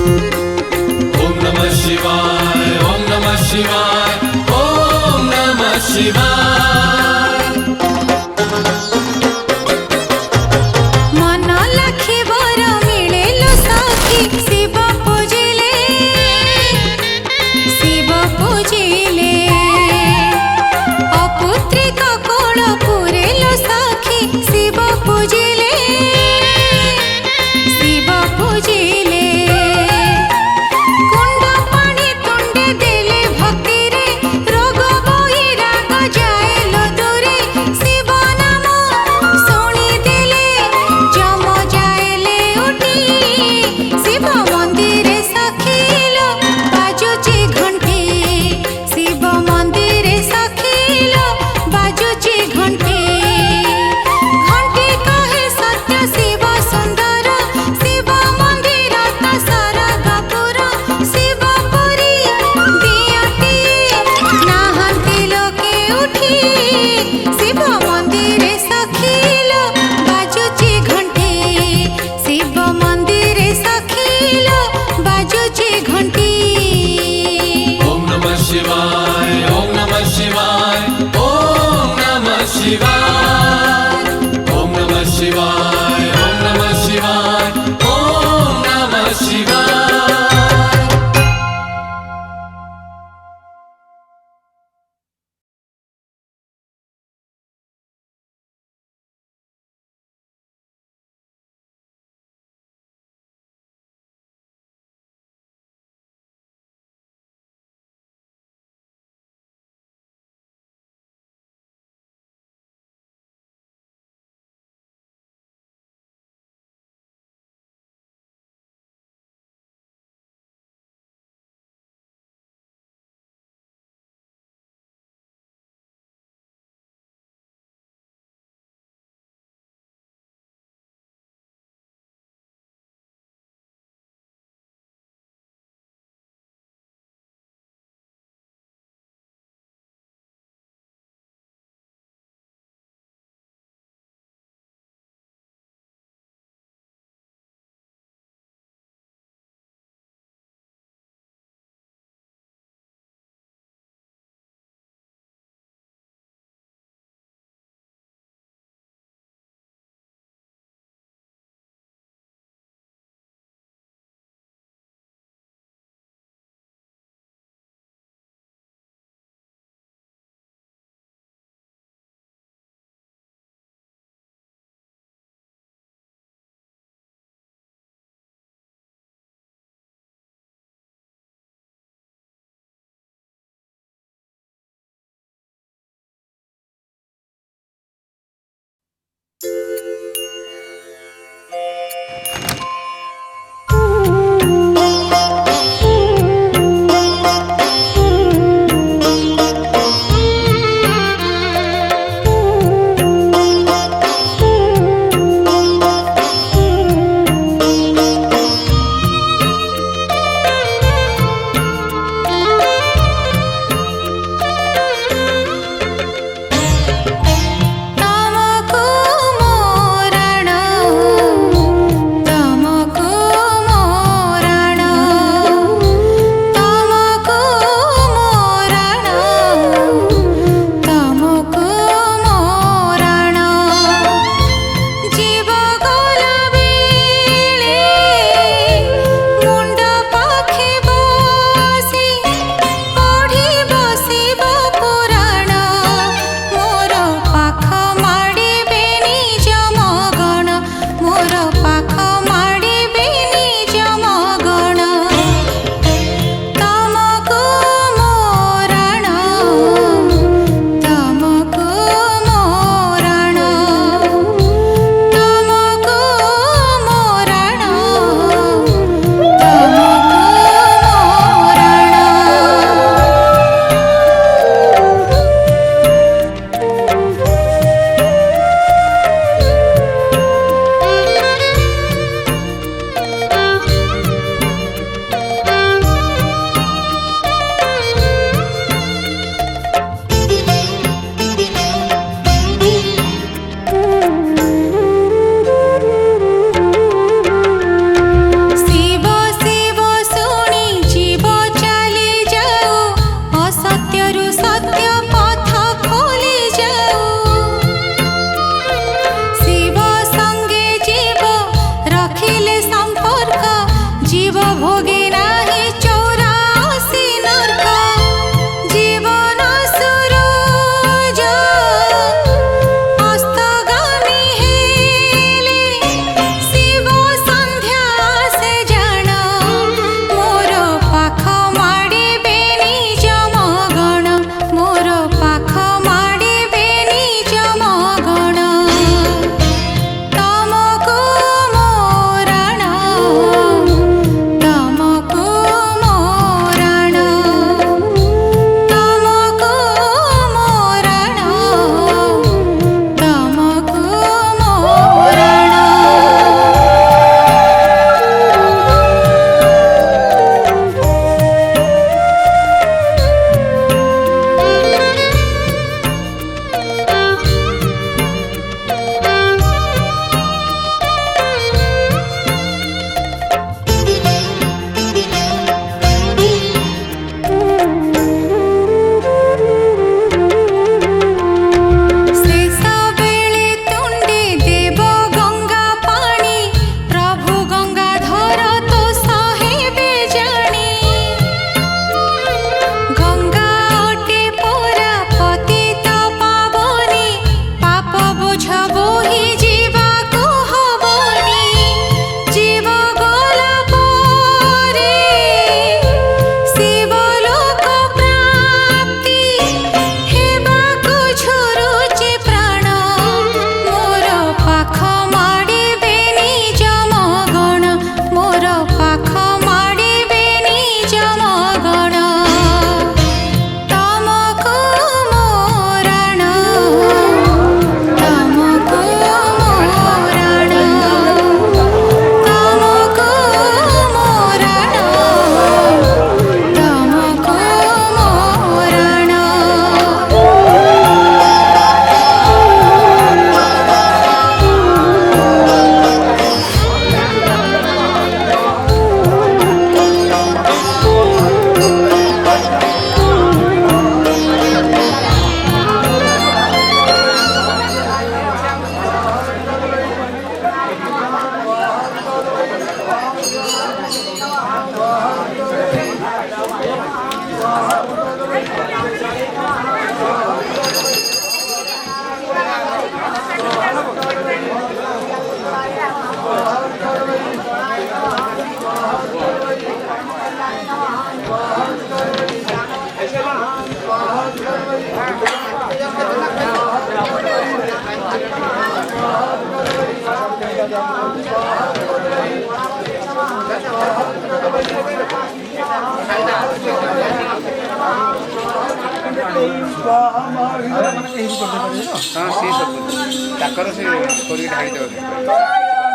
ओम नमः शिवाय ओम नमः शिवाय ओम नमः शिवाय मन लखी बर मिले लो सखी शिव पूजिले अपुत्रिक कोल पुरे लो सखी शिव पूजिले कुंड पानी तुंडे देले भक्ति रे रोग बहिराग जाए लो दूरे शिव नाम शुणी देले जम जाएले उठी शिव मंदिर सखीलो बाजुची घंटी शिव मंदिर सखीलो बाजुची घंटी घंटी कहे सत्य शिव सुंदर शिव मंदिर ता सरगपुर शिवपुरी दियटी नाहंती लोके उठी शिव मंदिर सखीलो बाजुची घंटी शिव मंदिर सखीलो बाजुची घंटी ओम नमः शिवाय ओम नमः शिवाय ओम नमः शिवाय ओम नमः शिवाय ओम नमः शिवाय ओम नमः शिवाय ତାଙ୍କର ସେ କରିକି ଢାଳି ଦେବେ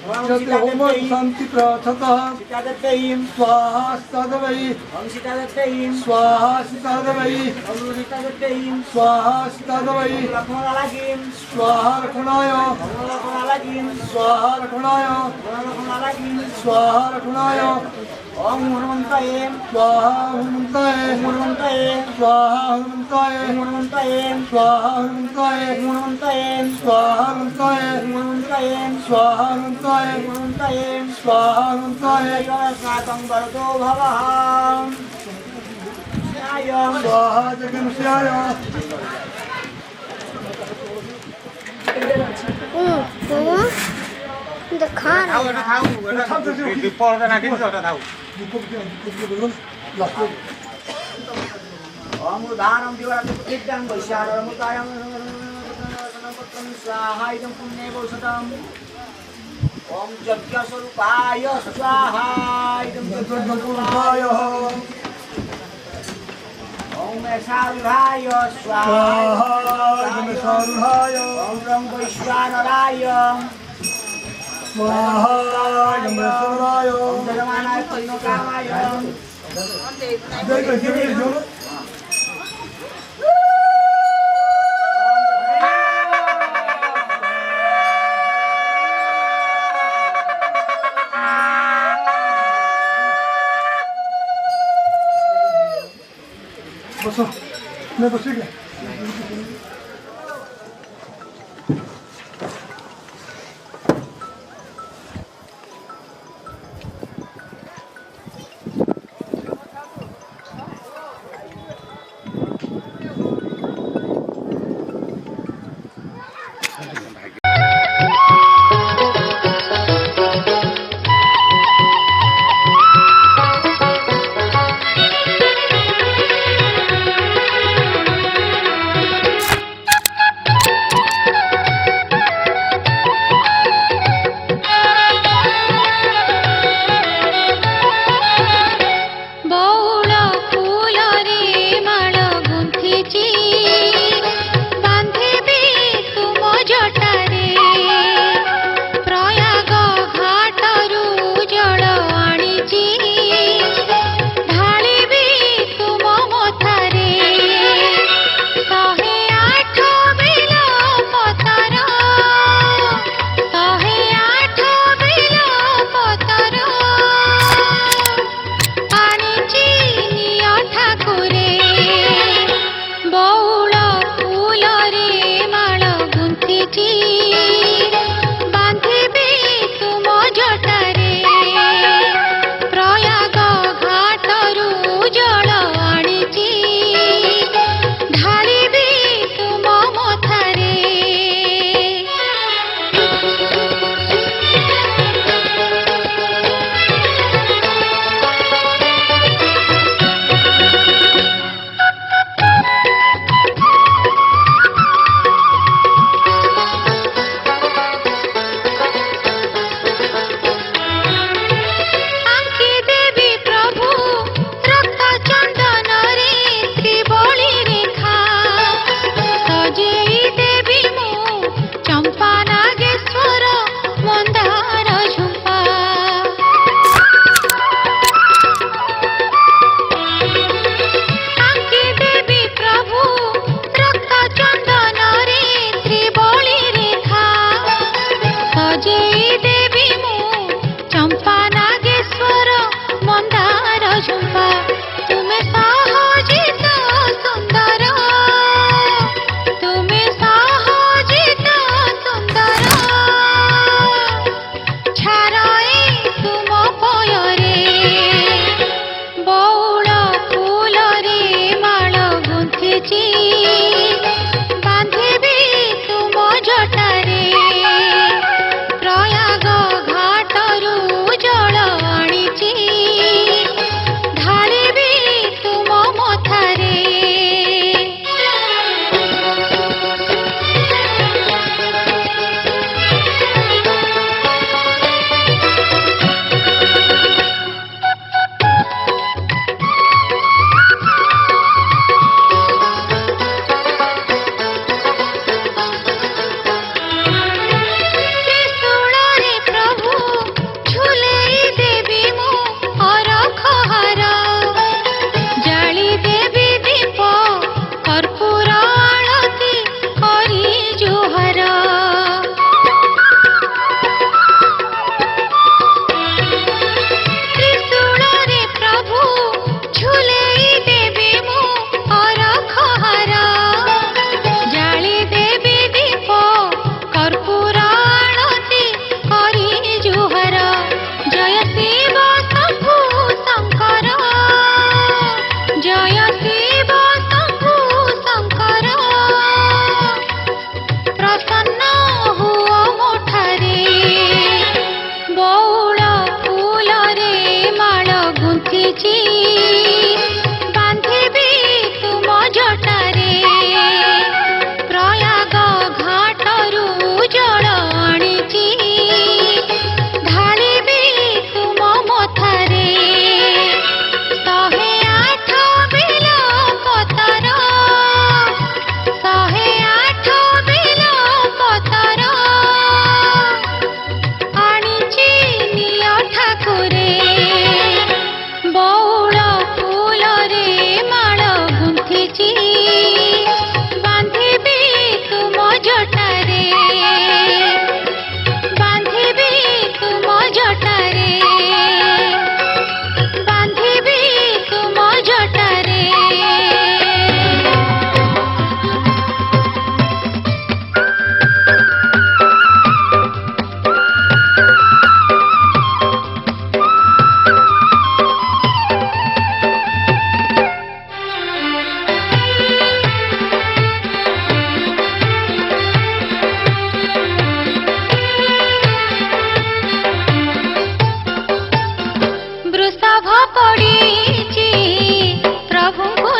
शांति प्रार्थता स्वाहा सीतादवई स्वाहा सीतादवई स्वाहा सीतादवई स्वाहा रखुणाय स्वाहा रखुणाय स्वाहा रखुणाय ओम हनुमंताय स्वाहा हनुमंताय स्वाहा हनुमंताय स्वाहा हनुमंताय स्वाहा हनुमंताय स्वाहा हनुमंताय स्वाहा हनुमंताय सातं वरदो भवः स्वाहा जगन्नाय दानं दिवारं वैशारमुतायं स्वाहा इदं पुण्ये भविष्यताम् ओम यज्ञस्वरूपाय स्वाहा इदं यज्ञस्वरूपाय ओम ऐशारुहाय स्वाहा इदं ऐशारुहाय ओम रं वैश्वानराय स्वाहा इदं ऐश्वराय ओम जगमानाय परिणोकामाय बसो मैं बसेगा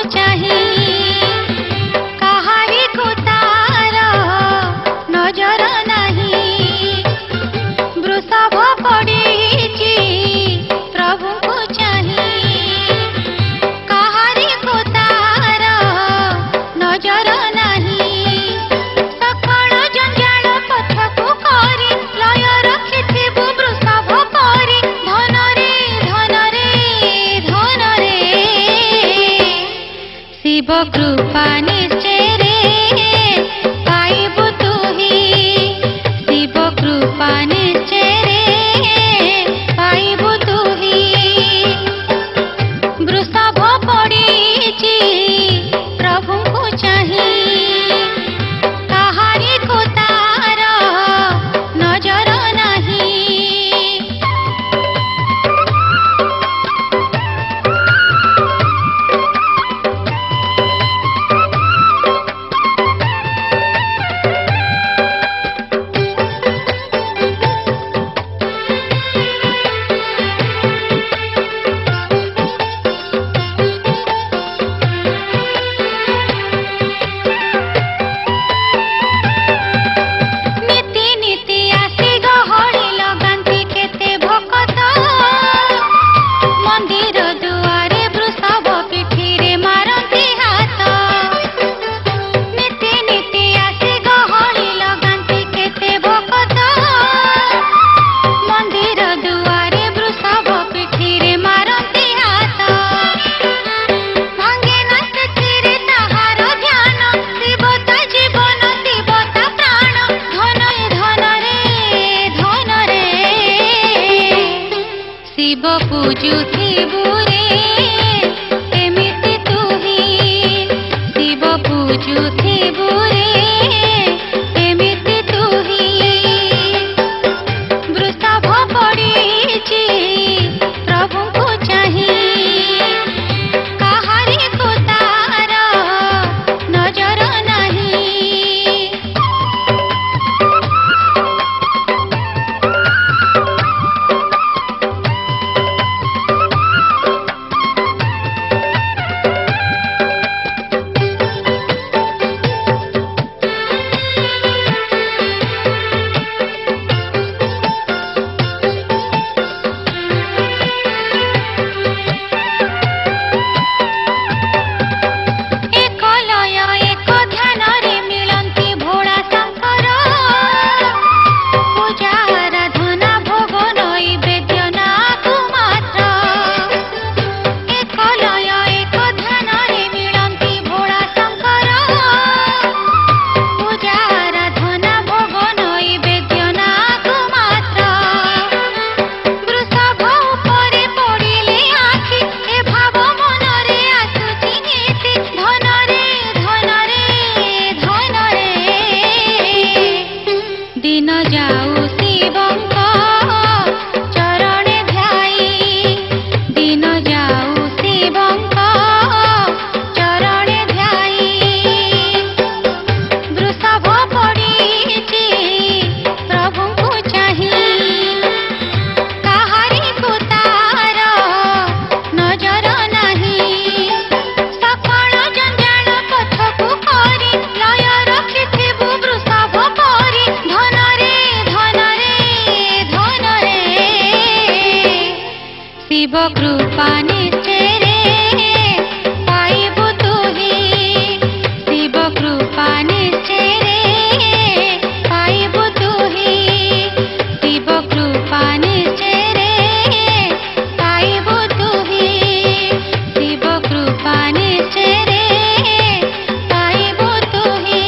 ଚାହିଁ କାହାରିକୁ ତାର ନଜର ନାହିଁ ବୃଷଭ ପଡ଼ିଛି ପ୍ରଭୁଙ୍କୁ ଚାହିଁ କାହାରିକୁ ତାର ନଜର ନାହିଁ ସକଳ ଜଞ୍ଜାଳ ପଥକୁ କରି ଲୟ ରଖିଥିବୁ ବୃଷଭ ପରି ଧନରେ ଧନରେ ଧନରେ ଶିବ କୃପା ନିଶ୍ଚୟରେ ପାଇବୁ ତୁହି ଶିବ କୃପା ନିଶ୍ଚୟରେ ପାଇବୁ ତୁହି ବୃଷଭ ପଡ଼ିଛି ପ୍ରଭୁଙ୍କୁ ଚାହିଁ କାହାରିକୁ ତାର ନଜର ନାହିଁ ନୀତି ନୀତି ଆସି ଗହଳି ଲଗାନ୍ତି କେତେ ଭକତ ମନ୍ଦିର ଦୁଆରେ ବୃଷଭ ପିଠିରେ ମାରନ୍ତି ହାତ ନୀତି ନୀତି ଆସି ଗହଳି ଲଗାନ୍ତି କେତେ ଭକତ ମନ୍ଦିର ଦୁଆରେ ବୃଷଭ ପିଠିରେ ମାରନ୍ତି ହାତ ଭାଙ୍ଗେ ନା ସେଥିରେ ତାହାର ଧ୍ୟାନ ଶିବ ତା ଜୀବନ ଶିବ ତା ପ୍ରାଣ ଧନରେ ଧନରେ ଧନରେ ଶିବ ପୂଜୁଥିବୁ ରେ ଏମିତି ତୁହି ଶିବ ପୂଜୁଥିବୁ ରେ ଏମିତି ତୁହି ବୃଷଭ ପଡ଼ିଛି ପ୍ରଭୁଙ୍କୁ ଚାହିଁ କାହାରିକୁ ତାର ନଜର ନାହିଁ ଏକ ଲୟ ଏକ ଧ୍ୟାନରେ ମିଳନ୍ତି ଭୋଳା ଶଙ୍କର ପୂଜା ଆରାଧନା ଭୋଗ ନୈବେଦ୍ୟ ନାକୁ ମାତ୍ର ଏକ ଲୟ ଏକ ଧ୍ୟାନରେ ମିଳନ୍ତି ଭୋଳା ଶଙ୍କର ପୂଜା ଆରାଧନା ଭୋଗ ନୈବେଦ୍ୟ ନାକୁ ମାତ୍ର ବୃଷଭ ଉପରେ ପଡ଼ିଲେ ଆଖି ଏ ଭାବ ମନରେ ଆସୁଛି ନୀତି ଧନରେ ଧନରେ ଧନରେ ଦିନ ଯାଉ ଶିବଙ୍କ ଚରଣେ ଧ୍ୟାଇ ଦିନ ଯାଉ ଶିବଙ୍କ ଚରଣେ ଧ୍ୟାଇ ବୃଷଭ ପଡ଼ିଛି ପ୍ରଭୁଙ୍କୁ ଚାହିଁ କାହାରିକୁ ତାର ନଜର ନାହିଁ ସକଳ ଜଞ୍ଜାଳ ପଥକୁ କରି ଲୟ ରଖିଥିବୁ ବୃଷଭ ପରି ଧନରେ ଧନରେ ଧନରେ ଶିବ କୃପା ନିଶ୍ଚୟରେ ପାଇବୁ ତୁହି ଶିବ କୃପା ନିଶ୍ଚୟରେ ପାଇବୁ ତୁହି ଶିବ କୃପା ନିଶ୍ଚୟରେ ପାଇବୁ ତୁହି ଶିବ କୃପା ନିଶ୍ଚୟରେ ପାଇବୁ ତୁହି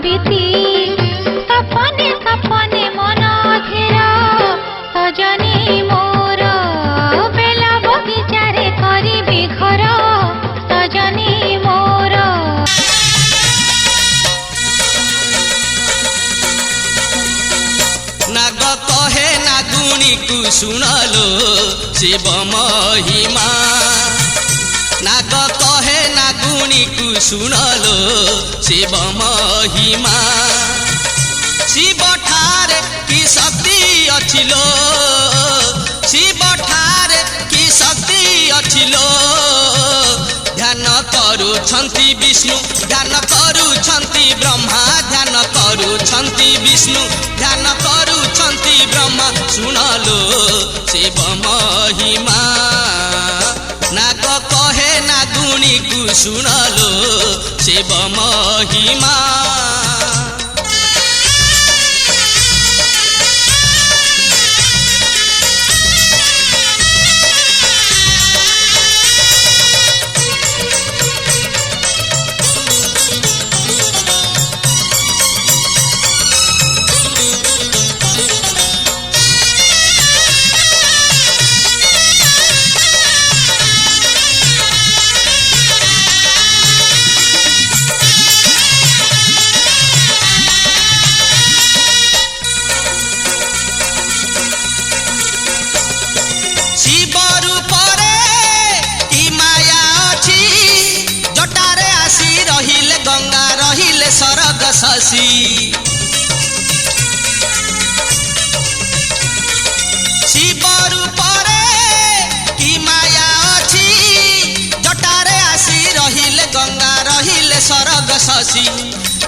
বিতি সপনে সপনে মন ঘেরা সজনী মোর বেলা বগিচারে করিবি ঘর সজনী মোর নাগ কহে নাগুণীକୁ ଶୁଣଲୋ ଶିବ ମହିମା ନାଗ କହେ ନାଗୁଣୀକୁ ଶୁଣଲୋ ଶିବ ମହିମା ଶିବ ଠାରେ କି ଶକ୍ତି ଅଛି ଲୋ ଶିବ ଠାରେ କି ଶକ୍ତି ଅଛି ଲୋ ଧ୍ୟାନ କରୁଛନ୍ତି ବିଷ୍ଣୁ ଧ୍ୟାନ କରୁଛନ୍ତି ବ୍ରହ୍ମା ଧ୍ୟାନ କରୁଛନ୍ତି ବିଷ୍ଣୁ ଧ୍ୟାନ କରୁଛନ୍ତି ବ୍ରହ୍ମା ଶୁଣଲୋ ଶିବ ମହିମା ନାଗ କହେ ନାଗୁଣୀକୁ ଶୁଣଲୋ ଶିବ ମହିମା सरग शशि शिव रूपरे कि माया अछि जटारे आसी रहिले गंगा रहिले सरग शशि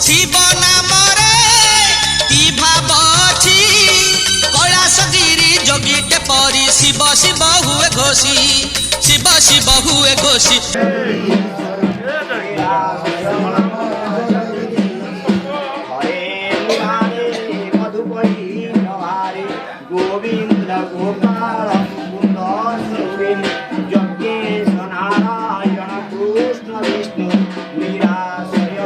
शिव नामरे कि भाव अछि कैलासगिरी जोगीटे परी शिव शिव हुए घोषी शिव शिव हुए घोषी गोविंद गोपाल मुकुंद जगेश नारायण कृष्ण विष्णु निराश्रय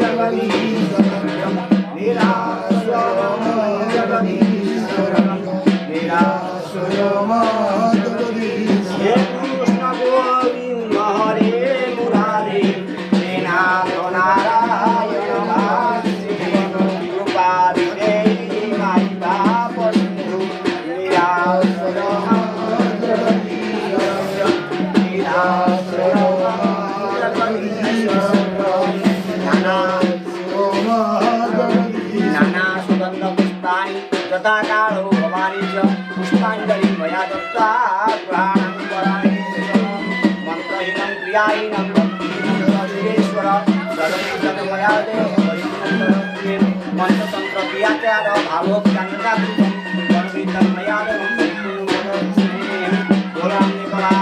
जगदीश्वरम निराश्रय जगदीश्वरम निराश्रय हे कृष्ण गोविंद हरे मुरारे हे नाथ नारायण वासुदेव कृपा विदेहि माई बाप कालो भवानी च पुष्पाञ्जलि मया दत्ता ग्रहाणं वराणि मन्त्रहीनं क्रियाहीनं भक्तिहीनं सर्वेश्वर मया देव मन्त्रतन्त्र क्रियाचार भावोक्तान्यता कृतं सर्वेतं मया देव बोलां निकला